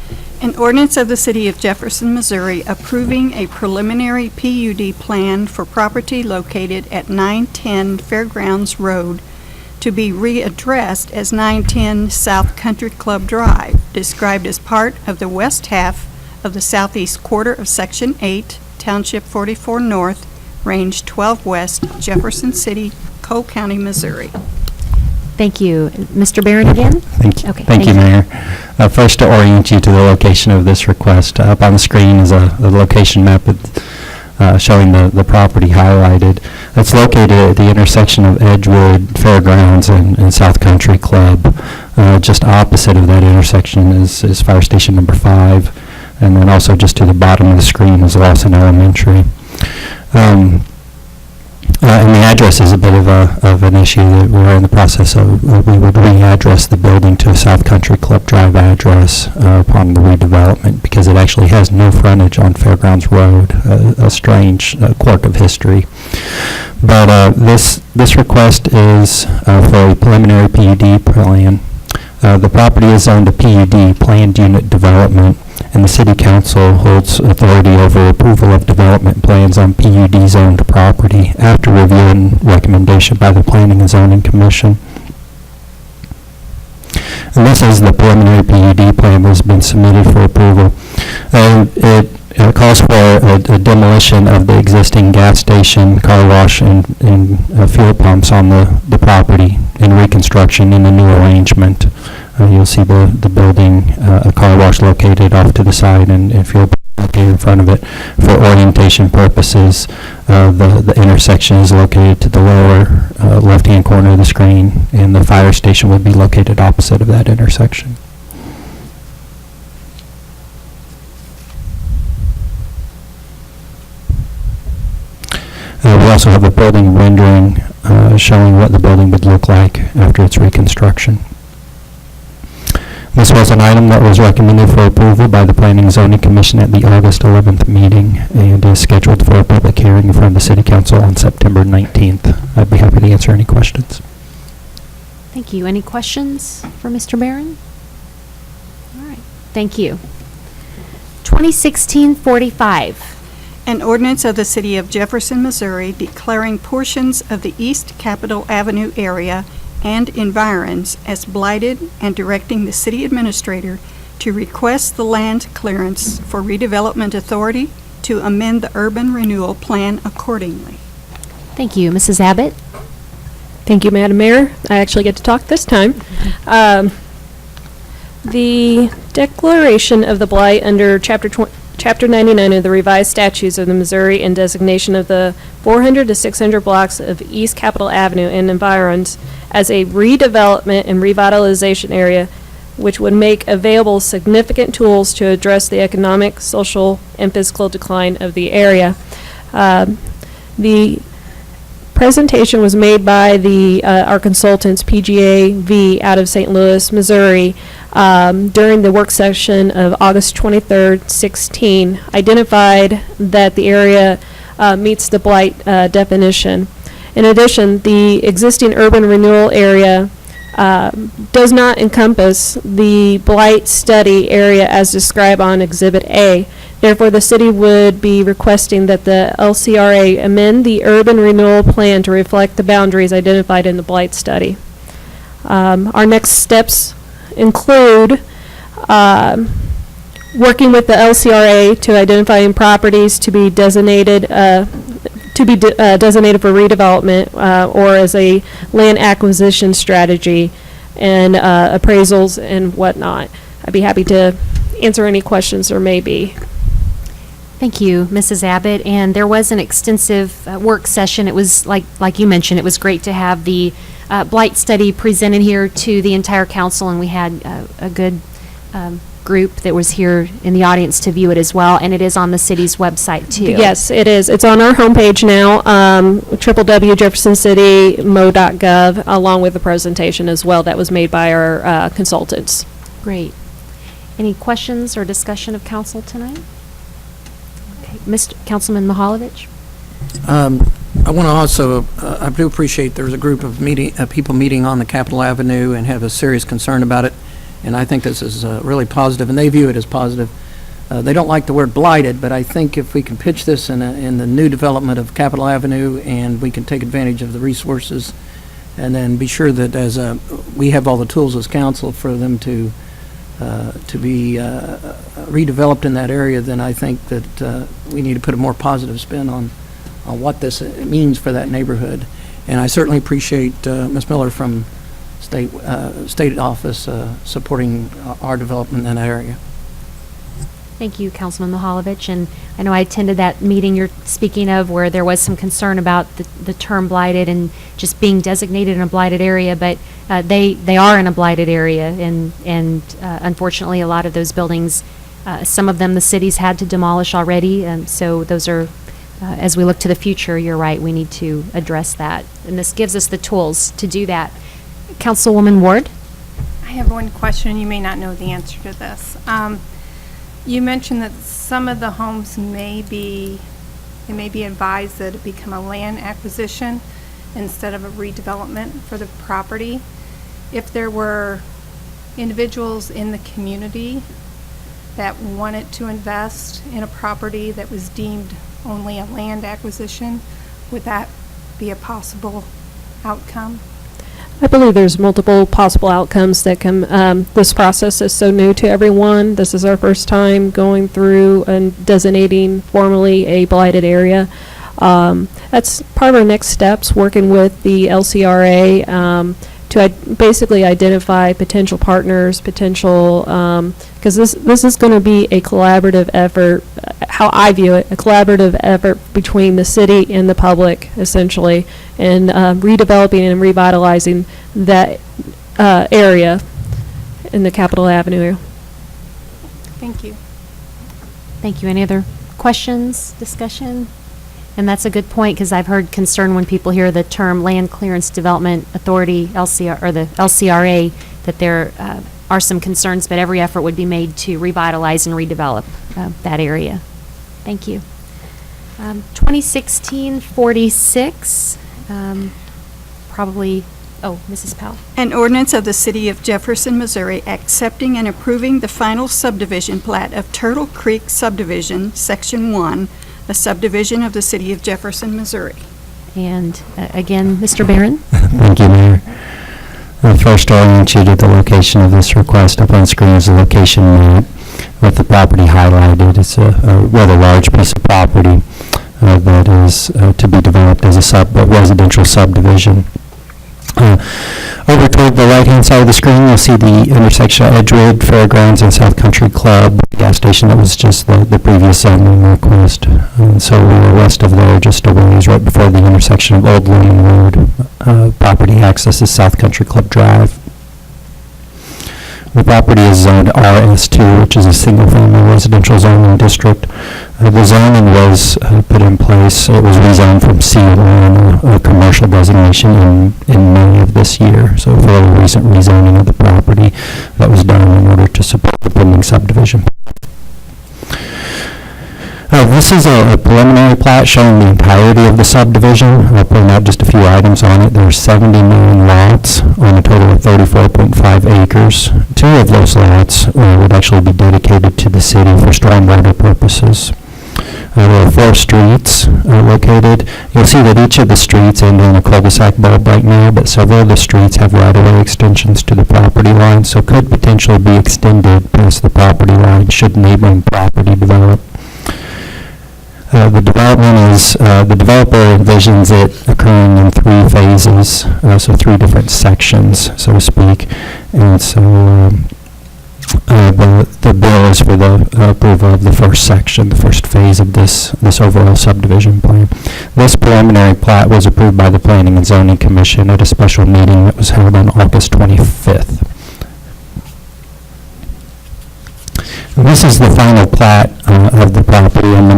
An ordinance of the City of Jefferson, Missouri, approving a preliminary PUD plan for property located at 910 Fairgrounds Road to be readdressed as 910 South Country Club Drive, described as part of the west half of the southeast quarter of Section 8, Township 44 North, Range 12 West, Jefferson City, Cole County, Missouri. Thank you. Mr. Barron again? Thank you. Okay, Thank you, Mayor. First, to orient you to the location of this request, up on the screen is a location map with, showing the property highlighted. It's located at the intersection of Edgewood Fairgrounds and South Country Club. Just opposite of that intersection is Fire Station number 5, and then also just to the bottom of the screen is Lawson Elementary. And the address is a bit of an issue that we're in the process of. We would readdress the building to a South Country Club Drive address upon the redevelopment because it actually has no frontage on Fairgrounds Road, a strange quirk of history. But this request is for a preliminary PUD plan. The property is zoned a PUD, Planned Unit Development, and the City Council holds authority over approval of development plans on PUD-zoned property after review and recommendation by the Planning and Zoning Commission. And this is the preliminary PUD plan that has been submitted for approval. It calls for a demolition of the existing gas station, car wash, and fuel pumps on the property and reconstruction in a new arrangement. You'll see the building, a car wash located off to the side and fuel pump located in front of it. For orientation purposes, the intersection is located to the lower left-hand corner of the screen, and the fire station would be located opposite of that intersection. We also have a building rendering showing what the building would look like after its reconstruction. This was an item that was recommended for approval by the Planning and Zoning Commission at the August 11th meeting and is scheduled for a public hearing in front of the City Council on September 19th. I'd be happy to answer any questions. Thank you. Any questions for Mr. Barron? All right. Thank you. 2016-45. An ordinance of the City of Jefferson, Missouri declaring portions of the East Capitol Avenue area and environs as blighted and directing the city administrator to request the land clearance for redevelopment authority to amend the urban renewal plan accordingly. Thank you. Mrs. Abbott? Thank you, Madam Mayor. I actually get to talk this time. The declaration of the blight under Chapter 99 of the revised statutes of the Missouri and designation of the 400 to 600 blocks of East Capitol Avenue and environs as a redevelopment and revitalization area, which would make available significant tools to address the economic, social, and physical decline of the area. The presentation was made by our consultants, PGA-V, out of St. Louis, Missouri, during the work session of August 23rd, 16, identified that the area meets the blight definition. In addition, the existing urban renewal area does not encompass the blight study area as described on Exhibit A. Therefore, the city would be requesting that the LCRA amend the urban renewal plan to reflect the boundaries identified in the blight study. Our next steps include working with the LCRA to identify properties to be designated designated for redevelopment or as a land acquisition strategy and appraisals and whatnot. I'd be happy to answer any questions there may be. Thank you, Mrs. Abbott. And there was an extensive work session. It was, like you mentioned, it was great to have the blight study presented here to the entire council, and we had a good group that was here in the audience to view it as well, and it is on the city's website too. Yes, it is. It's on our homepage now, www.jeffersoncity.mo.gov, along with the presentation as well that was made by our consultants. Great. Any questions or discussion of council tonight? Okay, Councilman Mihaljevic? I want to also, I do appreciate there's a group of people meeting on the Capitol Avenue and have a serious concern about it, and I think this is really positive, and they view it as positive. They don't like the word blighted, but I think if we can pitch this in the new development of Capitol Avenue and we can take advantage of the resources and then be sure that we have all the tools as council for them to to be redeveloped in that area, then I think that we need to put a more positive spin on what this means for that neighborhood. And I certainly appreciate Ms. Miller from State Office supporting our development in that area. Thank you, Councilman Mihalovich. And I know I attended that meeting you're speaking of where there was some concern about the term blighted and just being designated in a blighted area, but they are in a blighted area, and unfortunately a lot of those buildings, some of them the city's had to demolish already, and so those are, as we look to the future, you're right, we need to address that. And this gives us the tools to do that. Councilwoman Ward? I have one question. You may not know the answer to this. You mentioned that some of the homes it may be advised that it become a land acquisition instead of a redevelopment for the property. If there were individuals in the community that wanted to invest in a property that was deemed only a land acquisition, would that be a possible outcome? I believe there's multiple possible outcomes that can, this process is so new to everyone. This is our first time going through and designating formally a blighted area. That's part of our next steps, working with the LCRA to basically identify potential partners, because this is going to be a collaborative effort, how I view it, a collaborative effort between the city and the public, essentially, and redeveloping and revitalizing that area in the Capitol Avenue. Thank you. Thank you. Any other questions, discussion? And that's a good point, because I've heard concern when people hear the term Land Clearance Development Authority, LCR, or the LCRA, that there are some concerns, but every effort would be made to revitalize and redevelop that area. Thank you. 2016-46, probably, Mrs. Powell. An ordinance of the City of Jefferson, Missouri, accepting and approving the final subdivision plat of Turtle Creek Subdivision, Section 1, a subdivision of the City of Jefferson, Missouri. And again, Mr. Barron. Thank you, Mayor. First, I'll orient you to the location of this request. Up on screen is the location map with the property highlighted. It's a rather large piece of property that is to be developed as a residential subdivision. Over toward the right-hand side of the screen, you'll see the intersection of Edgewood Fairgrounds and South Country Club, the gas station that was just the previous zoning request. And so we were west of there, just a ways, right before the intersection of Old Lane Road. Property accesses South Country Club Drive. The property is zoned RS2, which is a single-family residential zoning district. The zoning was put in place. It was rezoned from C1, a commercial designation, in May of this year. So a fairly recent rezoning of the property that was done in order to support the pending subdivision. This is a preliminary plat showing the entirety of the subdivision. I'll point out just a few items on it. There's 79 lots on a total of 34.5 acres. 2 of those lots would actually be dedicated to the city for stormwater purposes. There are 4 streets located. You'll see that each of the streets end in a cul-de-sac bulb right now, but several of the streets have right-of-way extensions to the property line, so could potentially be extended past the property line should neighboring property develop. The developer envisions it occurring in 3 phases, so 3 different sections, so to speak. And so the bill is for the approval of the first section, the first phase of this overall subdivision plan. This preliminary plat was approved by the Planning and Zoning Commission at a special meeting that was held on August 25th. This is the final plat of the property, and the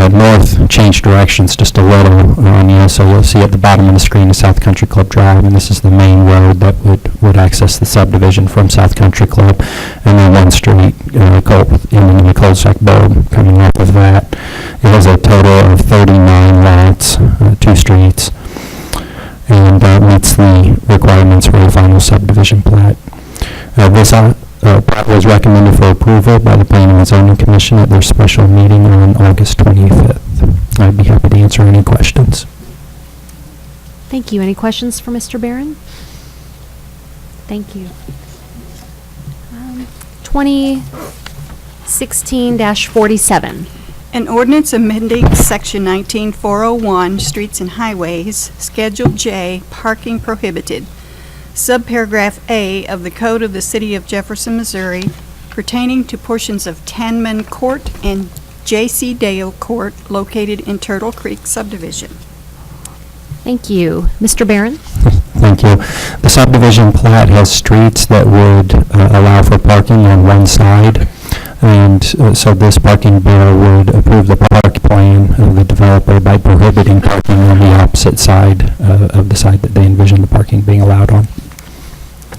north changed directions just a little on you, so you'll see at the bottom of the screen is South Country Club Drive, and this is the main road that would access the subdivision from South Country Club, and then one street ending in the cul-de-sac bulb coming off of that. It has a total of 39 lots, 2 streets, and meets the requirements for the final subdivision plat. This plat was recommended for approval by the Planning and Zoning Commission at their special meeting on August 25th. I'd be happy to answer any questions. Thank you. Any questions for Mr. Barron? Thank you. 2016-47. An ordinance amending Section 19401, Streets and Highways, Schedule J, Parking Prohibited, Subparagraph A of the Code of the City of Jefferson, Missouri, pertaining to portions of Tanman Court and J.C. Dale Court located in Turtle Creek subdivision. Thank you. Mr. Barron? Thank you. The subdivision plat has streets that would allow for parking on one side, and so this parking bill would approve the park plan of the developer by prohibiting parking on the opposite side of the side that they envision the parking being allowed on.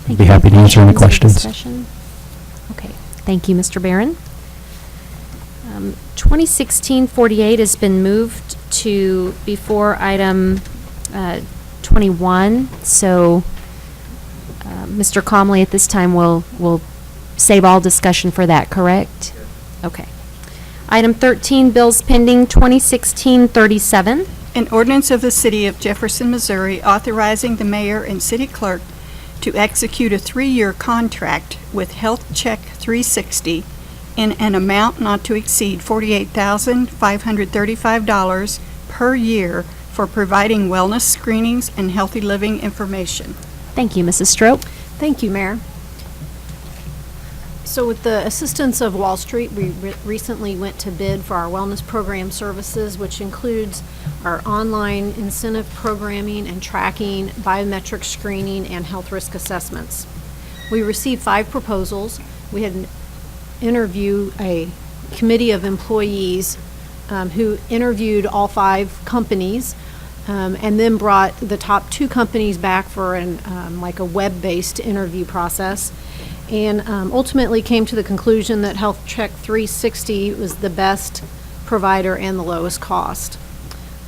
I'd be happy to answer any questions. Okay. Thank you, Mr. Barron. 2016-48 has been moved to before item 21, so Mr. Comley at this time will save all discussion for that, correct? Okay. Item 13, bills pending 2016-37. An ordinance of the City of Jefferson, Missouri authorizing the mayor and city clerk to execute a 3-year contract with Health Check 360 in an amount not to exceed $48,535 per year for providing wellness screenings and healthy living information. Thank you, Mrs. Strope. Thank you, Mayor. So with the assistance of Wall Street, we recently went to bid for our wellness program services, which includes our online incentive programming and tracking, biometric screening, and health risk assessments. We received 5 proposals. We had interviewed a committee of employees who interviewed all 5 companies and then brought the top 2 companies back for like a web-based interview process, and ultimately came to the conclusion that Health Check 360 was the best provider and the lowest cost.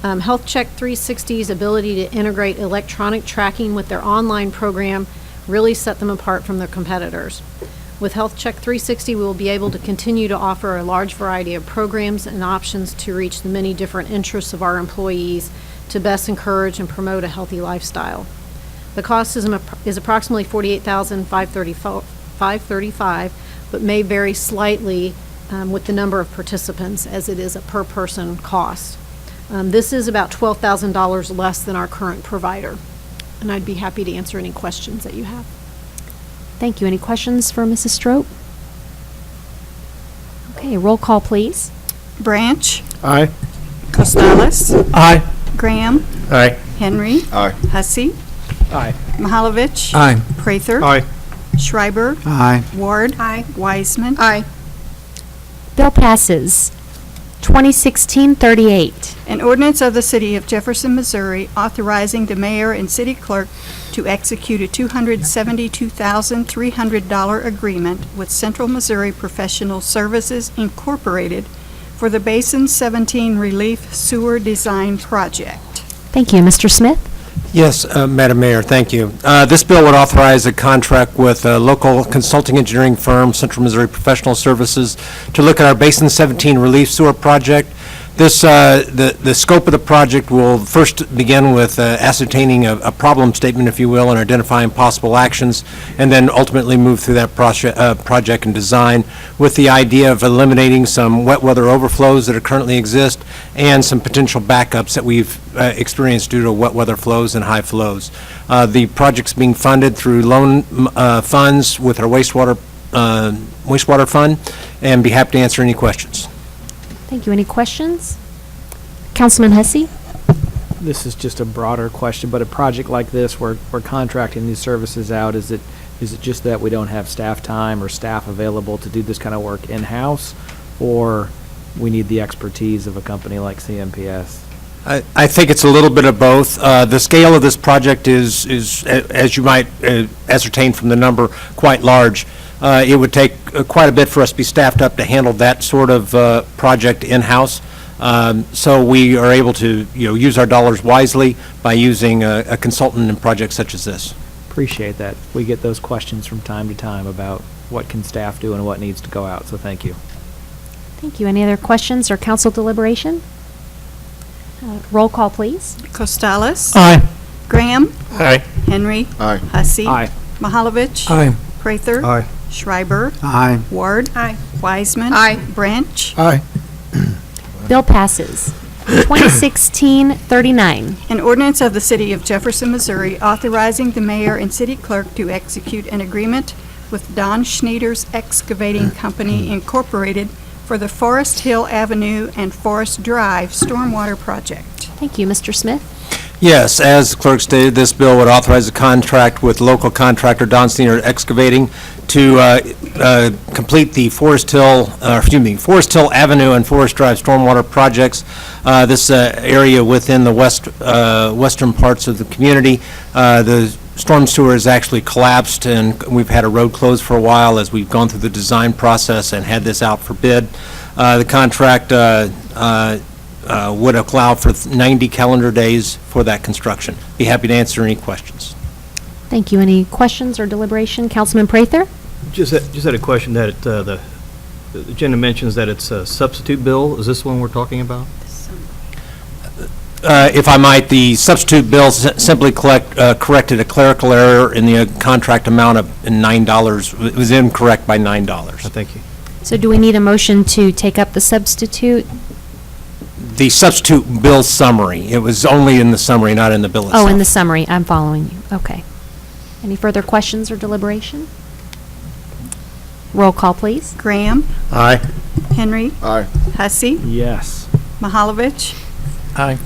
Health Check 360's ability to integrate electronic tracking with their online program really set them apart from their competitors. With Health Check 360, we will be able to continue to offer a large variety of programs and options to reach the many different interests of our employees to best encourage and promote a healthy lifestyle. The cost is approximately $48,535, but may vary slightly with the number of participants, as it is a per-person cost. This is about $12,000 less than our current provider, and I'd be happy to answer any questions that you have. Thank you. Any questions for Mrs. Strope? Okay, roll call, please. Branch. Aye. Costales. Aye. Graham. Aye. Henry. Aye. Hussey. Aye. Mahalovich. Aye. Prather. Aye. Schreiber. Aye. Ward. Aye. Wiseman. Aye. Bill passes. 2016-38. An ordinance of the City of Jefferson, Missouri authorizing the mayor and city clerk to execute a $272,300 agreement with Central Missouri Professional Services Incorporated for the Basin 17 Relief Sewer Design Project. Thank you. Mr. Smith? Yes, Madam Mayor, thank you. This bill would authorize a contract with a local consulting engineering firm, Central Missouri Professional Services, to look at our Basin 17 Relief Sewer Project. This, the scope of the project will first begin with ascertaining a problem statement, if you will, and identifying possible actions, and then ultimately move through that project and design with the idea of eliminating some wet weather overflows that currently exist and some potential backups that we've experienced due to wet weather flows and high flows. The project's being funded through loan funds with our wastewater fund, and be happy to answer any questions. Thank you. Any questions? Councilman Hussey? This is just a broader question, but a project like this, we're contracting these services out. Is it just that we don't have staff time or staff available to do this kind of work in-house, or we need the expertise of a company like CMPS? I think it's a little bit of both. The scale of this project is as you might ascertain from the number, quite large. It would take quite a bit for us to be staffed up to handle that sort of project in-house. So we are able to, use our dollars wisely by using a consultant in projects such as this. Appreciate that. We get those questions from time to time about what can staff do and what needs to go out, so thank you. Thank you. Any other questions or council deliberation? Roll call, please. Costales. Aye. Graham. Aye. Henry. Aye. Hussey. Aye. Mahalovich. Aye. Prather. Aye. Schreiber. Aye. Ward. Aye. Wiseman. Aye. Branch. Aye. Bill passes. 2016-39. An ordinance of the City of Jefferson, Missouri, authorizing the mayor and city clerk to execute an agreement with Don Schneider's Excavating Company, Incorporated, for the Forest Hill Avenue and Forest Drive Stormwater Project. Thank you. Mr. Smith? Yes, as the clerk stated, this bill would authorize a contract with local contractor Don Schneider Excavating to complete the Forest Hill Avenue and Forest Drive stormwater projects. This area within the western parts of the community, the storm sewer has actually collapsed, and we've had a road closed for a while as we've gone through the design process and had this out for bid. The contract would allow for 90 calendar days for that construction. Be happy to answer any questions. Thank you. Any questions or deliberation? Councilman Prather? Just had a question that the agenda mentions that it's a substitute bill. Is this the one we're talking about? If I might, the substitute bill simply corrected a clerical error in the contract amount of $9. It was incorrect by $9. Thank you. So do we need a motion to take up the substitute? The substitute bill summary. It was only in the summary, not in the bill itself. Oh, in the summary. I'm following you. Okay. Any further questions or deliberation? Roll call, please. Graham. Aye. Henry. Aye. Hussey. Yes. Mahalovich. Aye.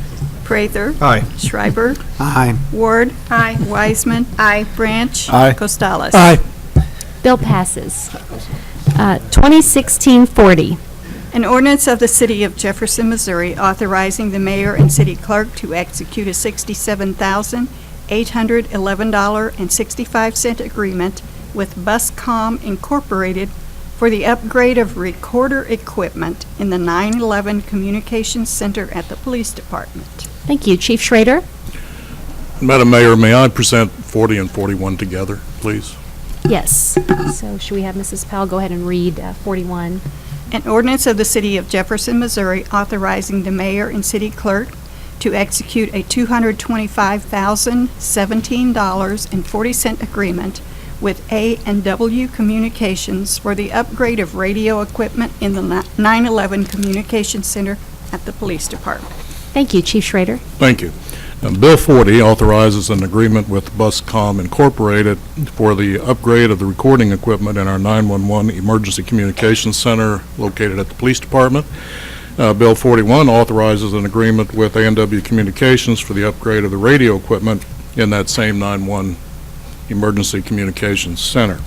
Prather. Aye. Schreiber. Aye. Ward. Aye. Wiseman. Aye. Branch. Aye. Costales. Aye. Bill passes. 2016-40. An ordinance of the City of Jefferson, Missouri, authorizing the mayor and city clerk to execute a $67,811.65 agreement with Buscom Incorporated for the upgrade of recorder equipment in the 911 Communications Center at the Police Department. Thank you. Chief Schrader? Madam Mayor, may I present 40 and 41 together, please? Yes. So should we have Mrs. Powell go ahead and read 41? An ordinance of the City of Jefferson, Missouri, authorizing the mayor and city clerk to execute a $225,017.40 agreement with A&W Communications for the upgrade of radio equipment in the 911 Communications Center at the Police Department. Thank you. Chief Schrader? Thank you. Bill 40 authorizes an agreement with Buscom Incorporated for the upgrade of the recording equipment in our 911 Emergency Communications Center located at the Police Department. Bill 41 authorizes an agreement with A&W Communications for the upgrade of the radio equipment in that same 911 Emergency Communications Center.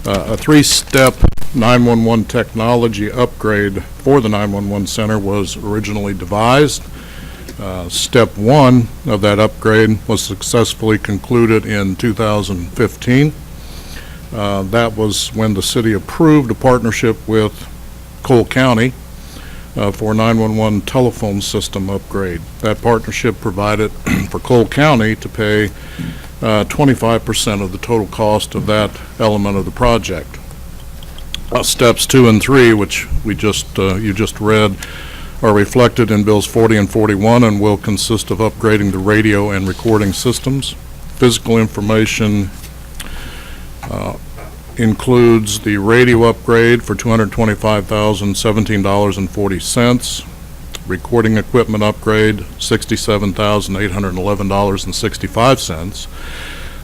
A three-step 911 technology upgrade for the 911 center was originally devised. Step one of that upgrade was successfully concluded in 2015. That was when the city approved a partnership with Cole County for 911 telephone system upgrade. That partnership provided for Cole County to pay 25% of the total cost of that element of the project. Steps 2 and 3, which you just read, are reflected in Bills 40 and 41 and will consist of upgrading the radio and recording systems. Physical information includes the radio upgrade for $225,017.40, recording equipment upgrade $67,811.65.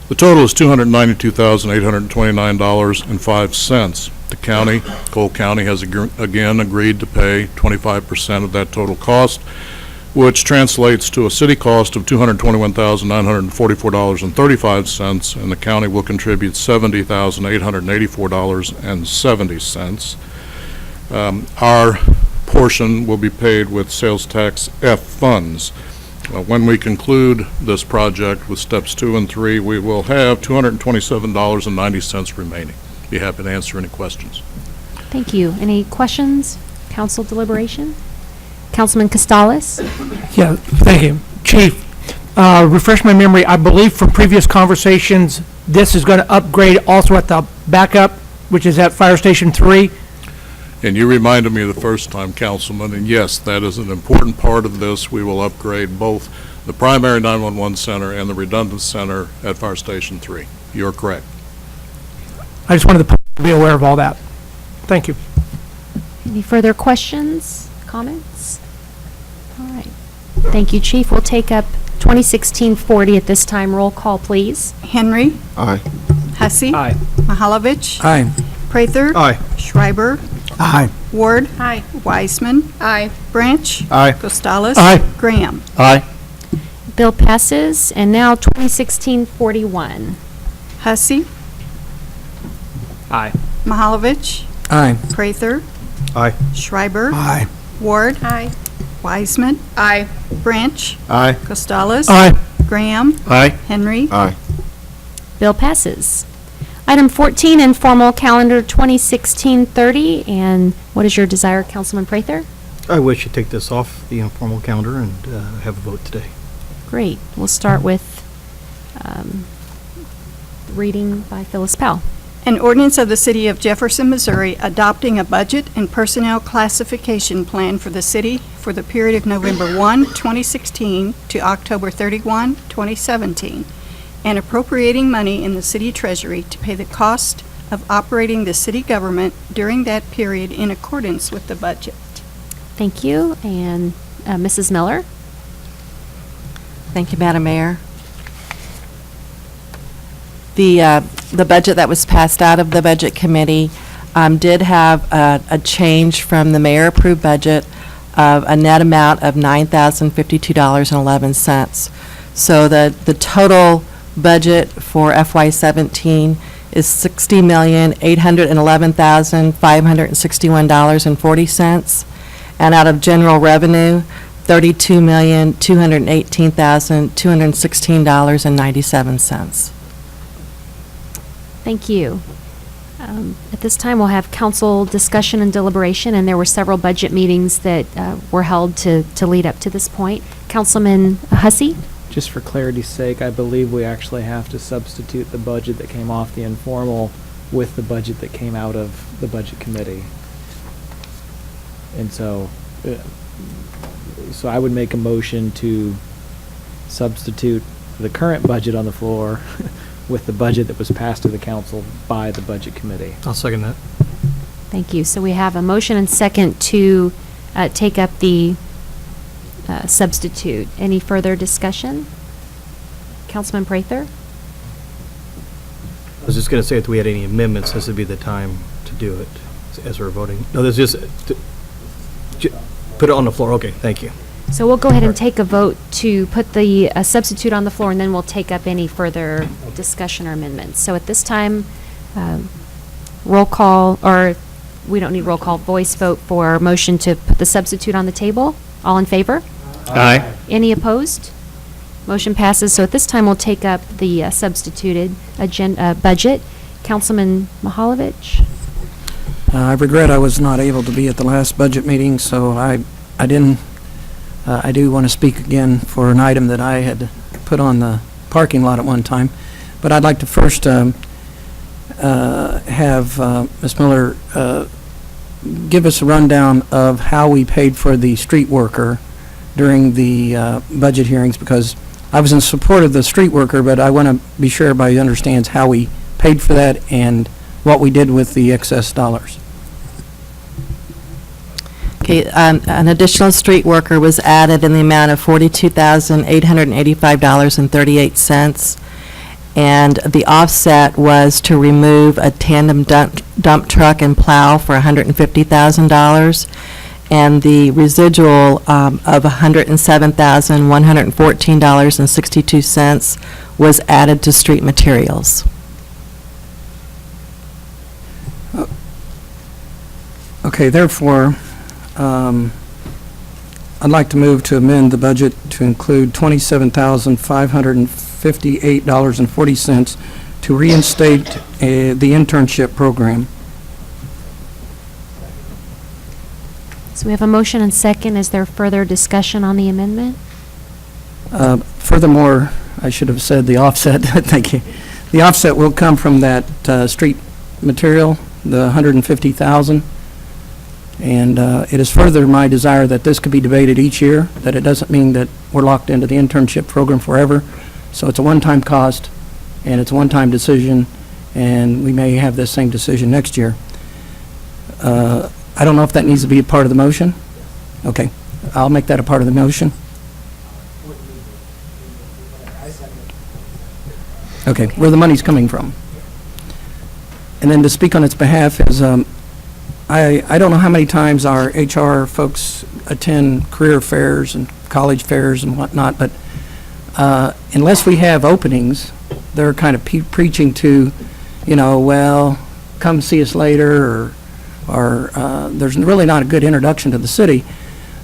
The total is $292,829.05. The county, Cole County, has again agreed to pay 25% of that total cost, which translates to a city cost of $221,944.35, and the county will contribute $70,884.70. Our portion will be paid with sales tax F funds. When we conclude this project with steps 2 and 3, we will have $227.90 remaining. Be happy to answer any questions. Thank you. Any questions? Council deliberation? Councilman Costales? Yeah, thank you. Chief, refresh my memory, I believe from previous conversations, this is going to upgrade also at the backup, which is at Fire Station 3. And you reminded me the first time, Councilman, and yes, that is an important part of this. We will upgrade both the primary 911 center and the redundant center at Fire Station 3. You're correct. I just wanted to put be aware of all that. Thank you. Any further questions, comments? All right. Thank you, Chief. We'll take up 2016-40 at this time. Roll call, please. Henry. Aye. Hussey. Aye. Mahalovich. Aye. Prather. Aye. Schreiber. Aye. Ward. Aye. Wiseman. Aye. Branch. Aye. Gonzalez. Aye. Graham. Aye. Bill passes. And now 2016-41. Hussey. Aye. Mahalovich. Aye. Prather. Aye. Schreiber. Aye. Ward. Aye. Wiseman. Aye. Branch. Aye. Gonzalez. Aye. Graham. Aye. Henry. Aye. Bill passes. Item 14, informal calendar 2016-30. And what is your desire, Councilman Prather? I wish to take this off the informal calendar and have a vote today. Great. We'll start with reading by Phyllis Powell. An ordinance of the City of Jefferson, Missouri, adopting a budget and personnel classification plan for the city for the period of November 1, 2016 to October 31, 2017, and appropriating money in the city treasury to pay the cost of operating the city government during that period in accordance with the budget. Thank you. And Mrs. Miller? Thank you, Madam Mayor. The budget that was passed out of the Budget Committee did have a change from the mayor-approved budget of a net amount of $9,052.11. So the total budget for FY17 is $60,811,561.40, and out of general revenue, $32,218,216.97. Thank you. At this time, we'll have council discussion and deliberation, and there were several budget meetings that were held to lead up to this point. Councilman Hussey? Just for clarity's sake, I believe we actually have to substitute the budget that came off the informal with the budget that came out of the Budget Committee. And so I would make a motion to substitute the current budget on the floor with the budget that was passed to the council by the Budget Committee. I'll second that. Thank you. So we have a motion and second to take up the substitute. Any further discussion? Councilman Prather? I was just going to say if we had any amendments, this would be the time to do it as we're voting. No, this is put it on the floor. Okay, thank you. So we'll go ahead and take a vote to put the substitute on the floor, and then we'll take up any further discussion or amendments. So at this time, roll call, or we don't need roll call, voice vote for motion to put the substitute on the table. All in favor? Aye. Any opposed? Motion passes. So at this time, we'll take up the substituted budget. Councilman Mahalovich? I regret I was not able to be at the last budget meeting, so I do want to speak again for an item that I had put on the parking lot at one time. But I'd like to first have Ms. Miller give us a rundown of how we paid for the street worker during the budget hearings, because I was in support of the street worker, but I want to be sure everybody understands how we paid for that and what we did with the excess dollars. Okay, an additional street worker was added in the amount of $42,885.38, and the offset was to remove a tandem dump truck and plow for $150,000, and the residual of $107,114.62 was added to street materials. Okay, therefore, I'd like to move to amend the budget to include $27,558.40 to reinstate the internship program. So we have a motion and second. Is there further discussion on the amendment? Furthermore, I should have said the offset. Thank you. The offset will come from that street material, the $150,000. And it is further my desire that this could be debated each year, that it doesn't mean that we're locked into the internship program forever. So it's a one-time cost, and it's a one-time decision, and we may have the same decision next year. I don't know if that needs to be a part of the motion. Okay, I'll make that a part of the motion. Okay, where the money's coming from. And then to speak on its behalf is, I don't know how many times our HR folks attend career fairs and college fairs and whatnot, but unless we have openings, they're kind of preaching to, well, come see us later, or there's really not a good introduction to the city.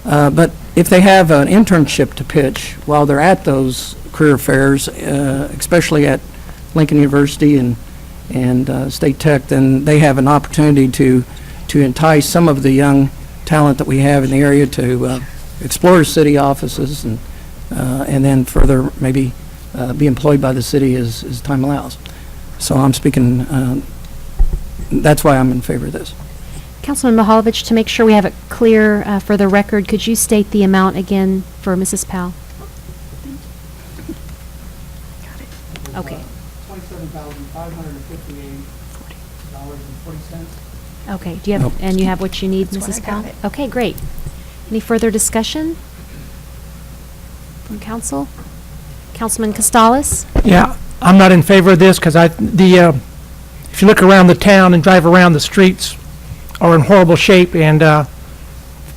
But if they have an internship to pitch while they're at those career fairs, especially at Lincoln University and State Tech, then they have an opportunity to entice some of the young talent that we have in the area to explore city offices and then further maybe be employed by the city as time allows. So I'm speaking, that's why I'm in favor of this. Councilman Mahalovich, to make sure we have it clear for the record, could you state the amount again for Mrs. Powell? Okay. $27,558.40. Okay, do you have, and you have what you need, Mrs. Powell? Okay, great. Any further discussion from council? Councilman Costales? Yeah, I'm not in favor of this because if you look around the town and drive around, the streets are in horrible shape, and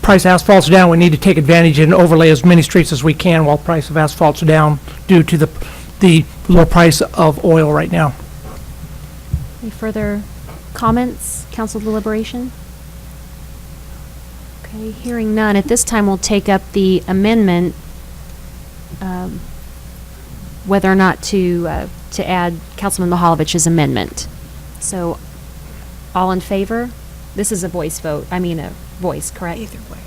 price asphalt's down. We need to take advantage and overlay as many streets as we can while price of asphalt's down due to the low price of oil right now. Any further comments, council deliberation? Okay, hearing none. At this time, we'll take up the amendment, whether or not to add Councilman Mahalovich's amendment. So, all in favor? This is a voice vote. I mean a voice, correct? Either way.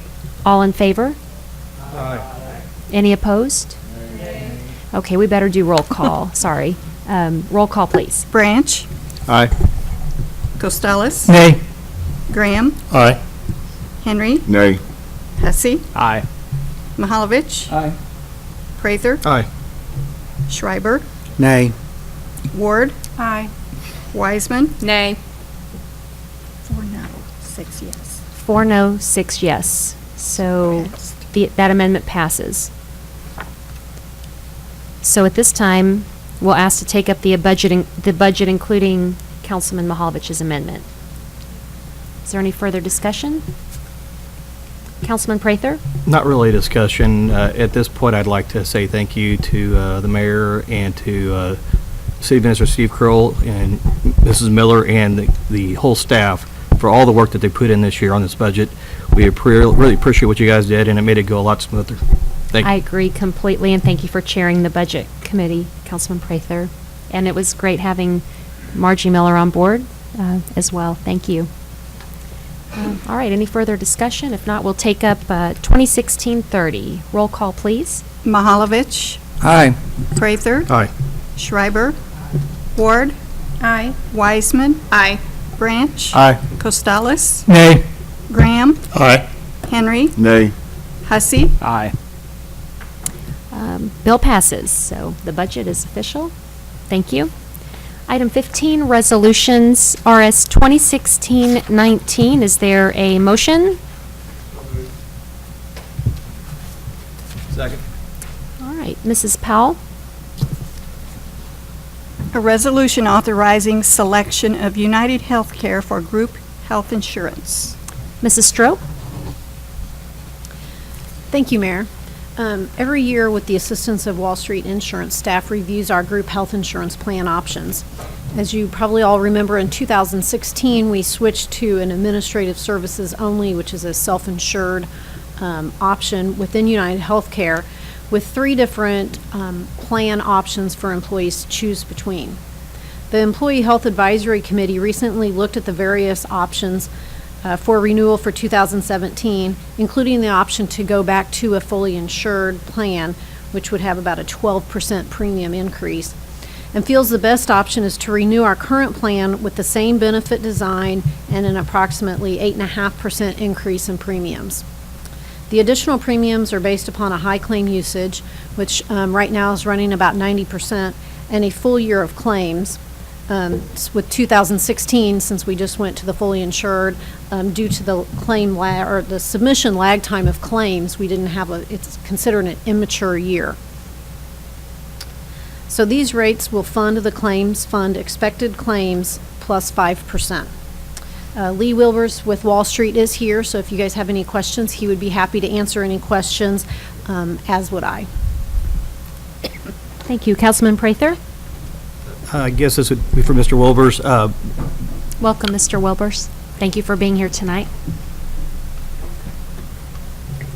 All in favor? Aye. Any opposed? Okay, we better do roll call. Sorry. Roll call, please. Branch, Aye. Costales, Nay. Graham, Aye. Henry, Nay. Hussey, Aye. Mahalovich, Aye. Prather, Aye. Schreiber, Nay. Ward, Aye. Wiseman, Nay. 4 no, 6 yes. 4 no, 6 yes. So that amendment passes. So at this time, we'll ask to take up the budget including Councilman Mahalovich's amendment. Is there any further discussion? Councilman Prather? Not really a discussion. At this point, I'd like to say thank you to the mayor and to City Minister Steve Kroll and Mrs. Miller and the whole staff for all the work that they put in this year on this budget. We really appreciate what you guys did, and it made it go a lot smoother. Thank you. I agree completely, and thank you for chairing the Budget Committee, Councilman Prather. And it was great having Margie Miller on board as well. Thank you. All right, any further discussion? If not, we'll take up 2016-30. Roll call, please. Mahalovich, Aye. Prather, Aye. Schreiber, Ward, Aye. Wiseman, Aye. Branch, Aye. Costales, Nay. Graham, Aye. Henry, Nay. Hussey, Aye. Bill passes, so the budget is official. Thank you. Item 15, resolutions, RS 2016-19. Is there a motion? Second. All right, Mrs. Powell? a resolution authorizing selection of United Healthcare for group health insurance. Mrs. Strope? Thank you, Mayor. Every year, with the assistance of Wall Street Insurance, staff reviews our group health insurance plan options. As you probably all remember, in 2016, we switched to an administrative services only, which is a self-insured option within United Healthcare, with 3 different plan options for employees to choose between. The Employee Health Advisory Committee recently looked at the various options for renewal for 2017, including the option to go back to a fully insured plan, which would have about a 12% premium increase, and feels the best option is to renew our current plan with the same benefit design and an approximately 8.5% increase in premiums. The additional premiums are based upon a high claim usage, which right now is running about 90%, and a full year of claims. With 2016, since we just went to the fully insured, due to the claim or the submission lag time of claims, we didn't have it's considered an immature year. So these rates will fund the claims, fund expected claims plus 5%. Lee Wilbers with Wall Street is here, so if you guys have any questions, he would be happy to answer any questions, as would I. Thank you. Councilman Prather? I guess this would be for Mr. Wilbers. Welcome, Mr. Wilbers. Thank you for being here tonight.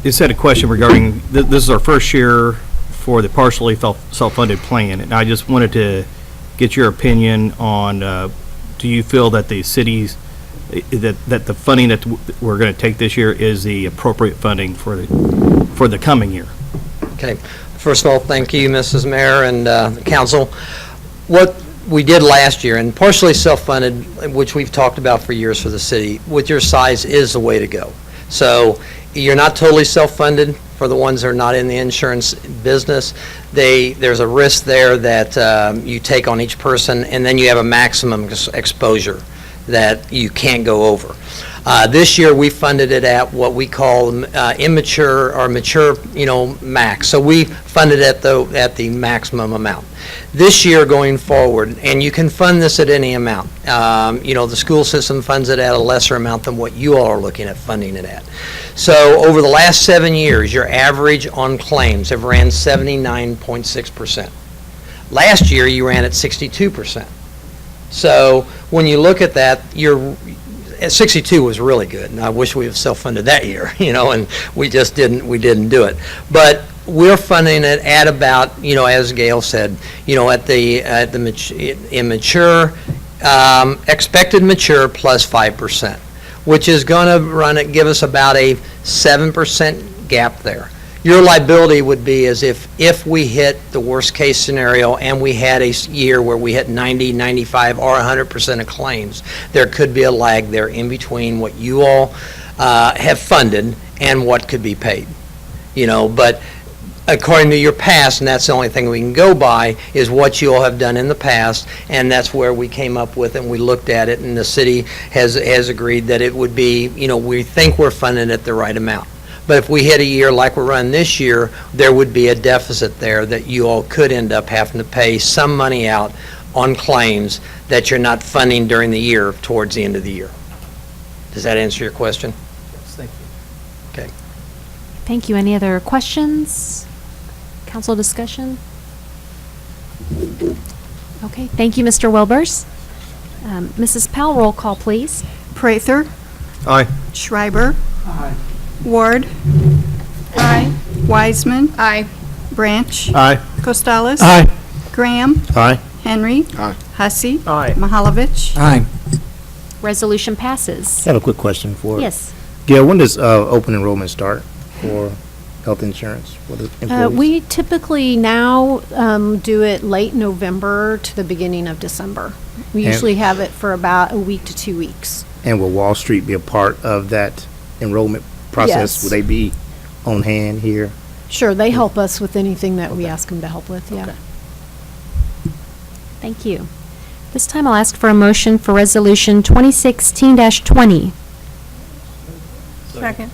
Just had a question regarding, this is our first year for the partially self-funded plan, and I just wanted to get your opinion on, do you feel that the cities, that the funding that we're going to take this year is the appropriate funding for the coming year? Okay. First of all, thank you, Mrs. Mayor and the council. What we did last year, and partially self-funded, which we've talked about for years for the city, with your size is the way to go. So you're not totally self-funded for the ones that are not in the insurance business. There's a risk there that you take on each person, and then you have a maximum exposure that you can't go over. This year, we funded it at what we call immature or mature, max. So we funded at the maximum amount. This year, going forward, and you can fund this at any amount. The school system funds it at a lesser amount than what you all are looking at funding it at. So over the last 7 years, your average on claims have ran 79.6%. Last year, you ran at 62%. So when you look at that, 62 was really good, and I wish we had self-funded that year, and we just didn't do it. But we're funding it at about, as Gail said, at the immature, expected mature plus 5%, which is going to give us about a 7% gap there. Your liability would be as if we hit the worst case scenario and we had a year where we hit 90, 95, or 100% of claims, there could be a lag there in between what you all have funded and what could be paid. But according to your past, and that's the only thing we can go by, is what you all have done in the past, and that's where we came up with it, and we looked at it, and the city has agreed that it would be, we think we're funding at the right amount. But if we hit a year like we're running this year, there would be a deficit there that you all could end up having to pay some money out on claims that you're not funding during the year towards the end of the year. Does that answer your question? Yes, thank you. Okay. Thank you. Any other questions? Council discussion? Okay. Thank you, Mr. Wilbers. Mrs. Powell, roll call, please. Prather. Aye. Schreiber. Aye. Ward. Aye. Wiseman. Aye. Branch. Aye. Costales. Aye. Graham. Aye. Henry. Aye. Hussey. Aye. Mahalovich. Aye. Resolution passes. I have a quick question for Yes. Gail. When does open enrollment start for health insurance for the employees? We typically now do it late November to the beginning of December. We And- usually have it for about a week to 2 weeks. And will Wall Street be a part of that enrollment process? Yes. Will they be on hand here? Sure, they help us with anything that we ask them to help with, yeah. Okay. Thank you. This time I'll ask for a motion for Resolution 2016-20. Second.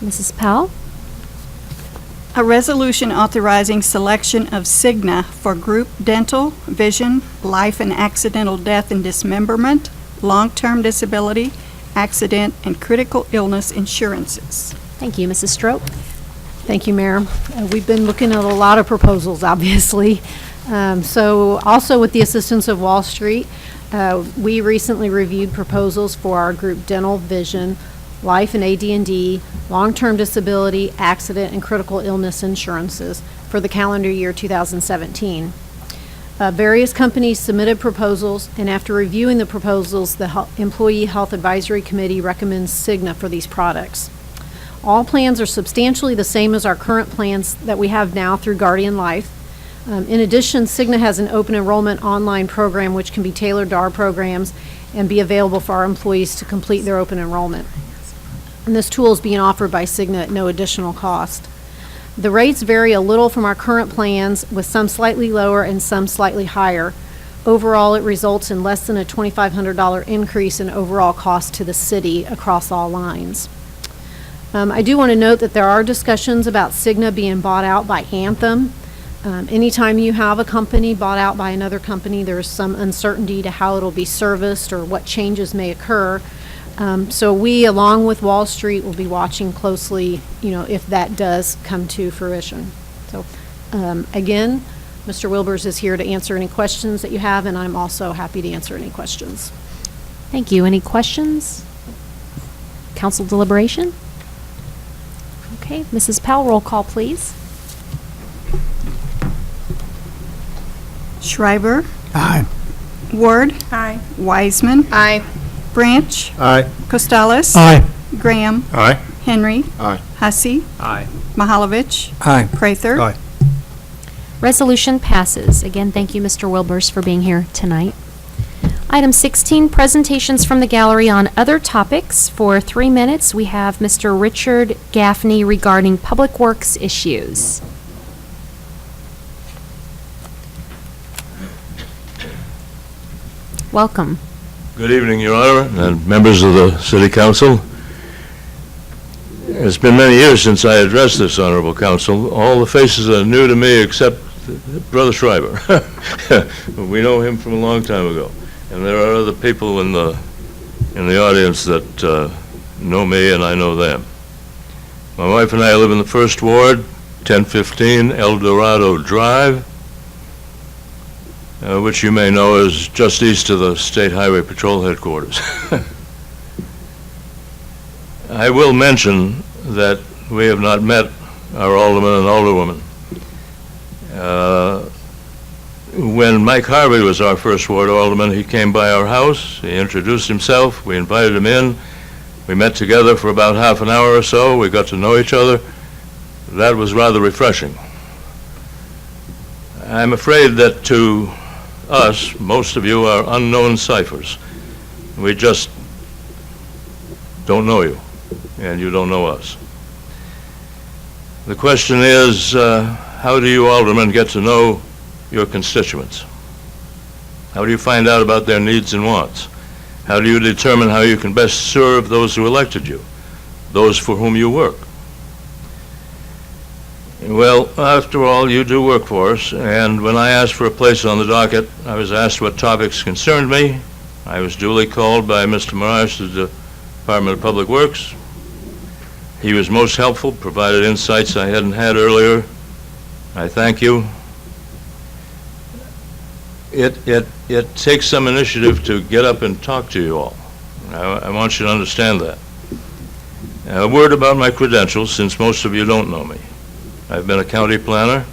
Mrs. Powell? A resolution authorizing selection of Cigna for group dental, vision, life and accidental death and dismemberment, long-term disability, accident, and critical illness insurances. Thank you. Mrs. Stroke? Thank you, Mayor. We've been looking at a lot of proposals, obviously. So also with the assistance of Wall Street, we recently reviewed proposals for our group dental, vision, life and AD&D, long-term disability, accident, and critical illness insurances for the calendar year 2017. Various companies submitted proposals, and after reviewing the proposals, the Employee Health Advisory Committee recommends Cigna for these products. All plans are substantially the same as our current plans that we have now through Guardian Life. In addition, Cigna has an open enrollment online program which can be tailored to our programs and be available for our employees to complete their open enrollment. And this tool is being offered by Cigna at no additional cost. The rates vary a little from our current plans, with some slightly lower and some slightly higher. Overall, it results in less than a $2,500 increase in overall cost to the city across all lines. I do want to note that there are discussions about Cigna being bought out by Anthem. Anytime you have a company bought out by another company, there's some uncertainty to how it'll be serviced or what changes may occur. So we, along with Wall Street, will be watching closely, if that does come to fruition. So, again, Mr. Wilbers is here to answer any questions that you have, and I'm also happy to answer any questions. Thank you. Any questions? Council deliberation? Okay, Mrs. Powell, roll call, please. Shriver? Aye. Ward? Aye. Wiseman? Aye. Branch? Aye. Costello? Aye. Graham? Aye. Henry? Aye. Hussey? Aye. Mahalovich? Aye. Prather? Aye. Resolution passes. Again, thank you, Mr. Wilbers, for being here tonight. Item 16, presentations from the gallery on other topics. For 3 minutes, we have Mr. Richard Gaffney regarding public works issues. Welcome. Good evening, Your Honor, and members of the City Council. It's been many years since I addressed this honorable council. All the faces are new to me except Brother Schreiber. We know him from a long time ago. And there are other people in the audience that know me and I know them. My wife and I live in the First Ward, 1015 El Dorado Drive, which you may know is just east of the State Highway Patrol headquarters. I will mention that we have not met our alderman and alderwoman. When Mike Harvey was our First Ward alderman, he came by our house, he introduced himself, we invited him in, we met together for about half an hour or so, we got to know each other. That was rather refreshing. I'm afraid that to us, most of you are unknown ciphers. We just don't know you, and you don't know us. The question is, how do you aldermen get to know your constituents? How do you find out about their needs and wants? How do you determine how you can best serve those who elected you, those for whom you work? Well, after all, you do work for us, and when I asked for a place on the docket, I was asked what topics concerned me. I was duly called by Mr. Moraes to the Department of Public Works. He was most helpful, provided insights I hadn't had earlier. I thank you. It takes some initiative to get up and talk to you all. I want you to understand that. A word about my credentials, since most of you don't know me. I've been a county planner,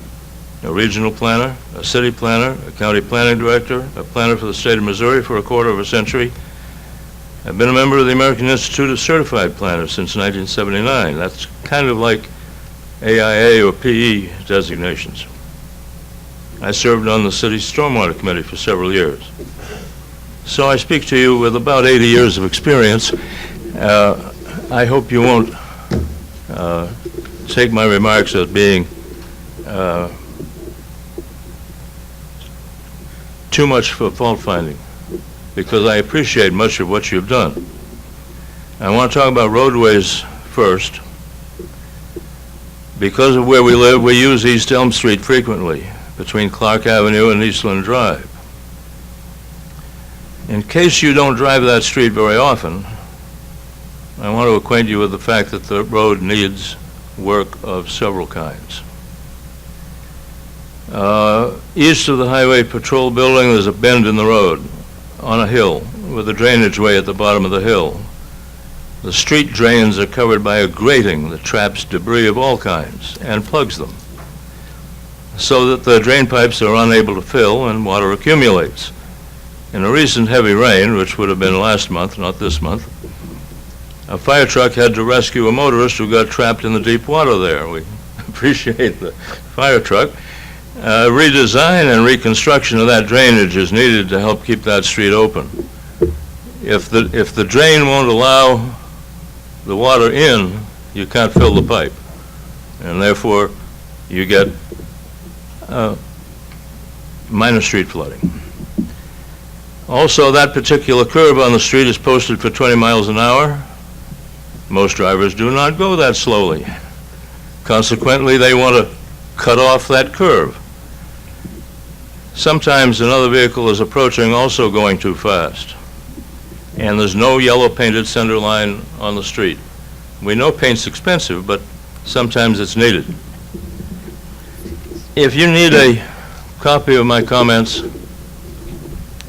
a regional planner, a city planner, a county planning director, a planner for the state of Missouri for a quarter of a century. I've been a member of the American Institute of Certified Planners since 1979. That's kind of like AIA or PE designations. I served on the city's Stormwater Committee for several years. So I speak to you with about 80 years of experience. I hope you won't take my remarks as being too much for fault finding, because I appreciate much of what you've done. I want to talk about roadways first. Because of where we live, we use East Elm Street frequently, between Clark Avenue and Eastland Drive. In case you don't drive that street very often, I want to acquaint you with the fact that the road needs work of several kinds. East of the Highway Patrol building, there's a bend in the road on a hill with a drainage way at the bottom of the hill. The street drains are covered by a grating that traps debris of all kinds and plugs them, so that the drain pipes are unable to fill and water accumulates. In a recent heavy rain, which would have been last month, not this month, a fire truck had to rescue a motorist who got trapped in the deep water there. We appreciate the fire truck. Redesign and reconstruction of that drainage is needed to help keep that street open. If the drain won't allow the water in, you can't fill the pipe, and therefore you get minor street flooding. Also, that particular curve on the street is posted for 20 miles an hour. Most drivers do not go that slowly. Consequently, they want to cut off that curve. Sometimes another vehicle is approaching, also going too fast. And there's no yellow painted center line on the street. We know paint's expensive, but sometimes it's needed. If you need a copy of my comments,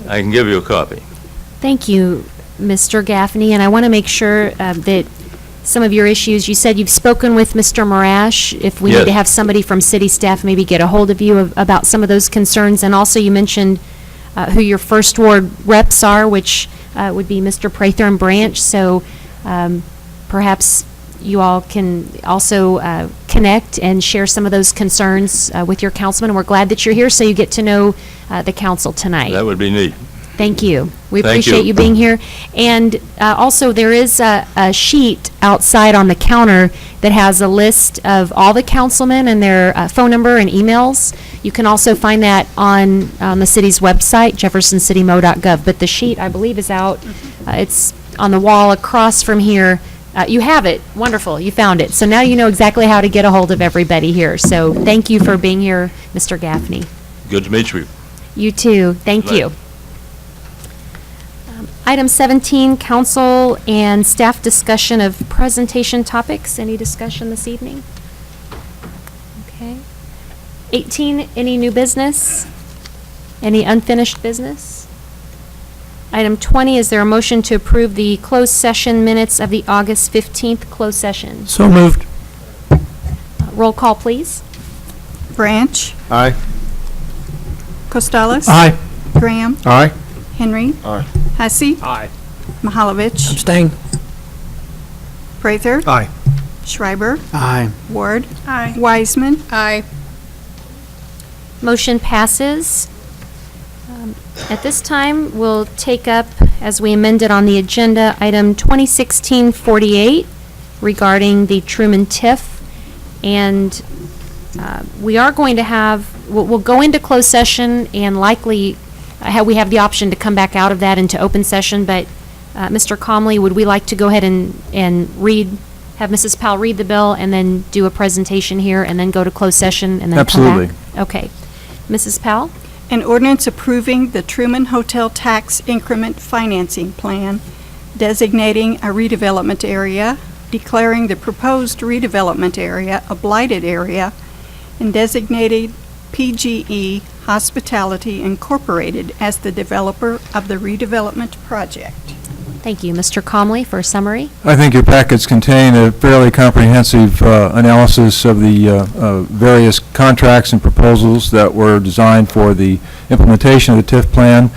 I can give you a copy. Thank you, Mr. Gaffney, and I want to make sure that some of your issues, you said you've spoken with Mr. Marash. If we need to Yes. have somebody from city staff maybe get a hold of you about some of those concerns, and also you mentioned who your first ward reps are, which would be Mr. Prather and Branch, so perhaps you all can also connect and share some of those concerns with your councilman, and we're glad that you're here, so you get to know the council tonight. That would be neat. Thank you. We Thank appreciate you. you being here. And also, there is a sheet outside on the counter that has a list of all the councilmen and their phone number and emails. You can also find that on the city's website, jeffersoncitymmo.gov. But the sheet, I believe, is out. It's on the wall across from here. You have it. Wonderful. You found it. So now you know exactly how to get a hold of everybody here. So thank you for being here, Mr. Gaffney. Good to meet you. You too. Thank Right. you. Item 17, council and staff discussion of presentation topics. Any discussion this evening? Okay. 18, any new business? Any unfinished business? Item 20, is there a motion to approve the closed session minutes of the August 15th closed session? So moved. Roll call, please. Branch, Aye. Costales. Aye. Graham, Aye. Henry, Aye. Hussey, Aye. Mahalovich, Abstain. Prather, Aye. Schreiber, Aye. Ward, Aye. Wiseman, Aye. Motion passes. At this time, we'll take up, as we amended on the agenda, item 2016-48 regarding the Truman TIF. And we are going to have, we'll go into closed session and likely we have the option to come back out of that into open session. But Mr. Comley, would we like to go ahead and have Mrs. Powell read the bill and then do a presentation here and then go to closed session and then come back? Absolutely. Okay. Mrs. Powell? An ordinance approving the Truman Hotel Tax Increment Financing Plan, designating a redevelopment area, declaring the proposed redevelopment area a blighted area, and designating PGE Hospitality Incorporated as the developer of the redevelopment project. Thank you. Mr. Comley for a summary. I think your packets contain a fairly comprehensive analysis of the various contracts and proposals that were designed for the implementation of the TIF plan.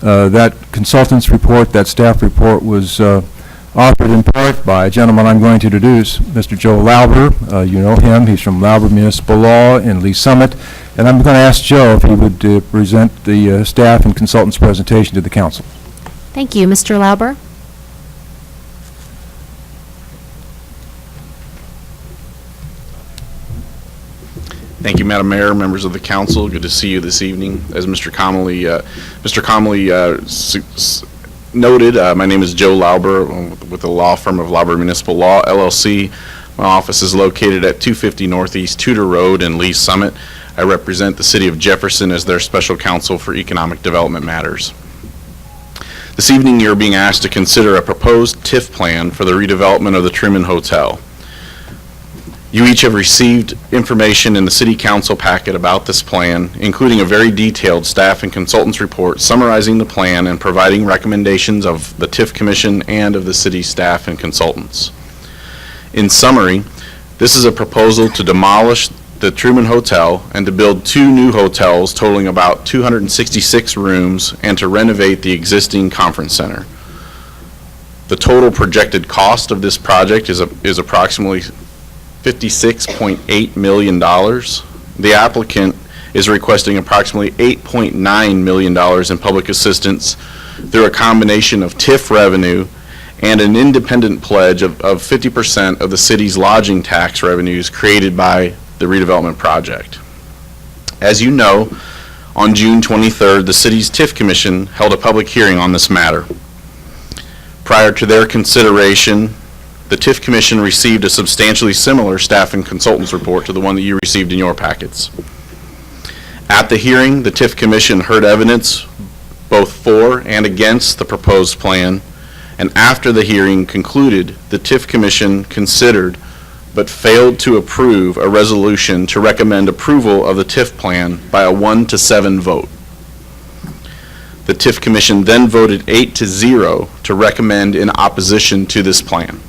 That consultant's report, that staff report was authored in part by a gentleman I'm going to introduce, Mr. Joe Lauber. You know him. He's from Lauber Municipal Law in Lee Summit. And I'm going to ask Joe if he would present the staff and consultant's presentation to the council. Thank you. Mr. Lauber? Thank you, Madam Mayor, members of the council. Good to see you this evening. As Mr. Comley noted, my name is Joe Lauber with the law firm of Lauber Municipal Law, LLC. My office is located at 250 Northeast Tudor Road in Lee Summit. I represent the city of Jefferson as their special counsel for economic development matters. This evening, you're being asked to consider a proposed TIF plan for the redevelopment of the Truman Hotel. You each have received information in the City Council packet about this plan, including a very detailed staff and consultants report summarizing the plan and providing recommendations of the TIF Commission and of the city staff and consultants. In summary, this is a proposal to demolish the Truman Hotel and to build 2 new hotels totaling about 266 rooms and to renovate the existing conference center. The total projected cost of this project is approximately $56.8 million. The applicant is requesting approximately $8.9 million in public assistance through a combination of TIF revenue and an independent pledge of 50% of the city's lodging tax revenues created by the redevelopment project. As you know, On June 23rd, the city's TIF Commission held a public hearing on this matter. Prior to their consideration, the TIF Commission received a substantially similar staff and consultants report to the one that you received in your packets. At the hearing, the TIF Commission heard evidence both for and against the proposed plan, and after the hearing concluded, the TIF Commission considered but failed to approve a resolution to recommend approval of the TIF plan by a 1-7 vote. The TIF Commission then voted 8-0 to recommend in opposition to this plan.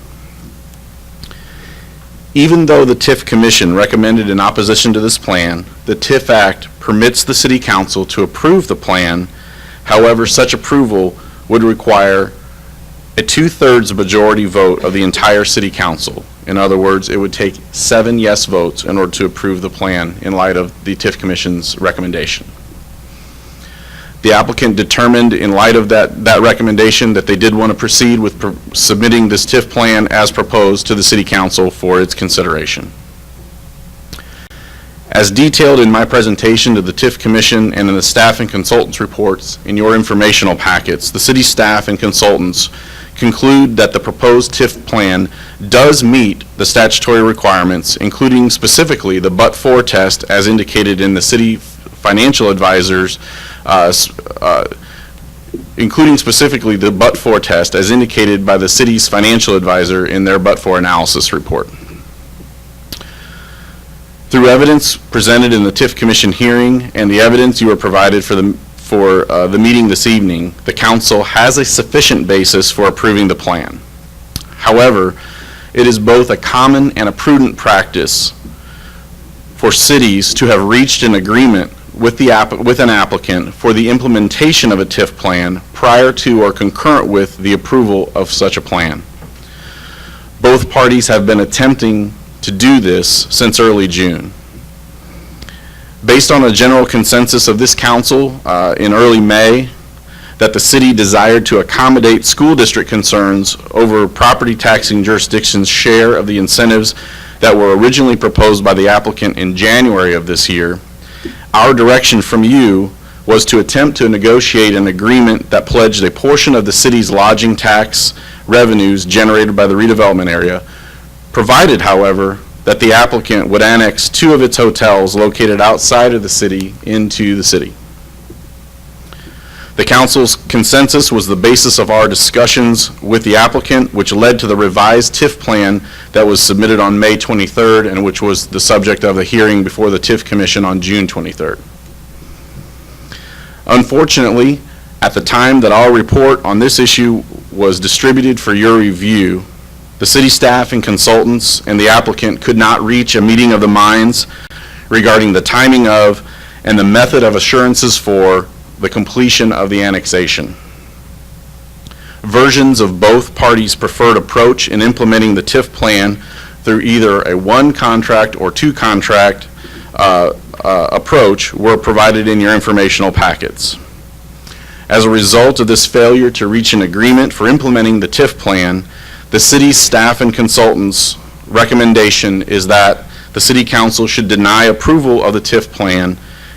Even though the TIF Commission recommended in opposition to this plan, the TIF Act permits the City Council to approve the plan. However, such approval would require a 2/3 majority vote of the entire City Council. In other words, it would take 7 yes votes in order to approve the plan in light of the TIF Commission's recommendation. The applicant determined in light of that recommendation that they did want to proceed with submitting this TIF plan as proposed to the City Council for its consideration. As detailed in my presentation to the TIF Commission and in the staff and consultants reports in your informational packets, the city staff and consultants conclude that the proposed TIF plan does meet the statutory requirements, including specifically the but-for test as indicated in the city financial advisors, including specifically the but-for test as indicated by the city's financial advisor in their but-for analysis report. Through evidence presented in the TIF Commission hearing and the evidence you were provided for the meeting this evening, the Council has a sufficient basis for approving the plan. However, it is both a common and a prudent practice for cities to have reached an agreement with an applicant for the implementation of a TIF plan prior to or concurrent with the approval of such a plan. Both parties have been attempting to do this since early June. Based on a general consensus of this council in early May that the city desired to accommodate school district concerns over property taxing jurisdictions' share of the incentives that were originally proposed by the applicant in January of this year, our direction from you was to attempt to negotiate an agreement that pledged a portion of the city's lodging tax revenues generated by the redevelopment area, provided, however, that the applicant would annex 2 of its hotels located outside of the city into the city. The council's consensus was the basis of our discussions with the applicant, which led to the revised TIF plan that was submitted on May 23rd and which was the subject of the hearing before the TIF Commission on June 23rd. Unfortunately, at the time that our report on this issue was distributed for your review, the city staff and consultants and the applicant could not reach a meeting of the minds regarding the timing of and the method of assurances for the completion of the annexation. Versions of both parties' preferred approach in implementing the TIF plan through either a 1-contract or 2-contract approach were provided in your informational packets. As a result of this failure to reach an agreement for implementing the TIF plan, the city's staff and consultants' recommendation is that the City Council should deny approval of the TIF plan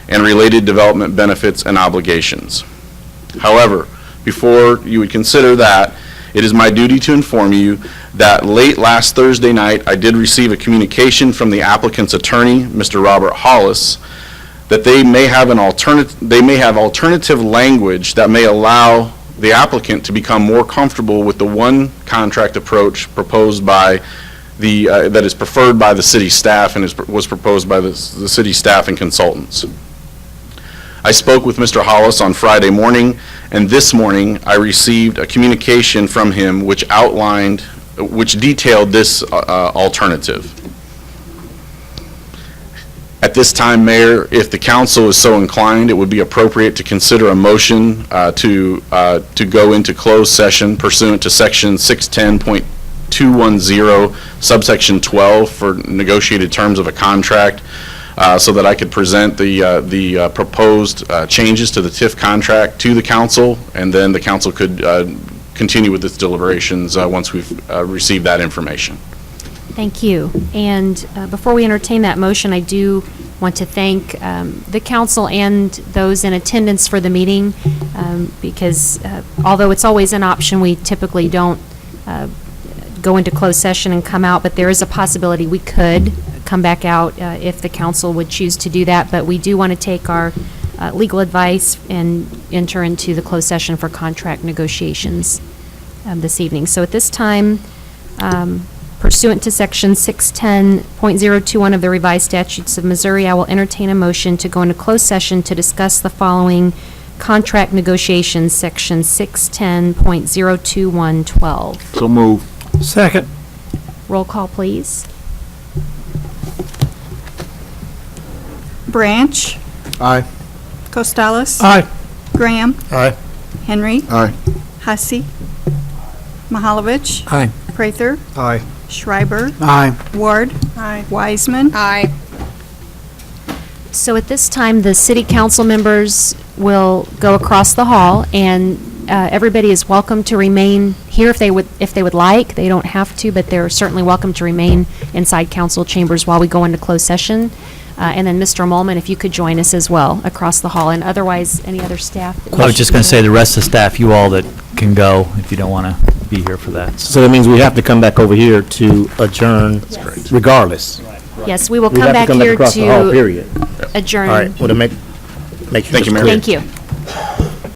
and related development benefits and obligations. However, before you would consider that, it is my duty to inform you that late last Thursday night, I did receive a communication from the applicant's attorney, Mr. Robert Hollis, that they may have alternative language that may allow the applicant to become more comfortable with the 1-contract approach proposed by that is preferred by the city staff and was proposed by the city staff and consultants. I spoke with Mr. Hollis on Friday morning, and this morning I received a communication from him which detailed this alternative. At this time, Mayor, if the council is so inclined, it would be appropriate to consider a motion to go into closed session pursuant to Section 610.210, subsection 12 for negotiated terms of a contract, so that I could present the proposed changes to the TIF contract to the council, and then the council could continue with its deliberations once we've received that information. Thank you. And before we entertain that motion, I do want to thank the council and those in attendance for the meeting, because although it's always an option, we typically don't go into closed session and come out, but there is a possibility we could come back out if the council would choose to do that. But we do want to take our legal advice and enter into the closed session for contract negotiations this evening. So at this time, pursuant to Section 610.021 of the revised statutes of Missouri, I will entertain a motion to go into closed session to discuss the following contract negotiations, Section 610.02112. So move. Second. Roll call, please. Branch, Aye. Costello. Aye. Graham, Aye. Henry, Aye. Hussey, Mahalovich, Aye. Prather, Aye. Schreiber, Aye. Ward, Wiseman. Aye. So at this time, the city council members will go across the hall, and everybody is welcome to remain here if they would like. They don't have to, but they're certainly welcome to remain inside council chambers while we go into closed session. And then Mr. Molman, if you could join us as well across the hall, and otherwise, any other staff? that I was wish just to going to be say, there? the rest of the staff, you all that can go if you don't want to be here for that. So that means we have to come back over here to adjourn regardless. Yes, we will We come have to back come back here across the hall, to period. adjourn. All right, well, to make sure Thank you, it's Mayor. clear. Thank you.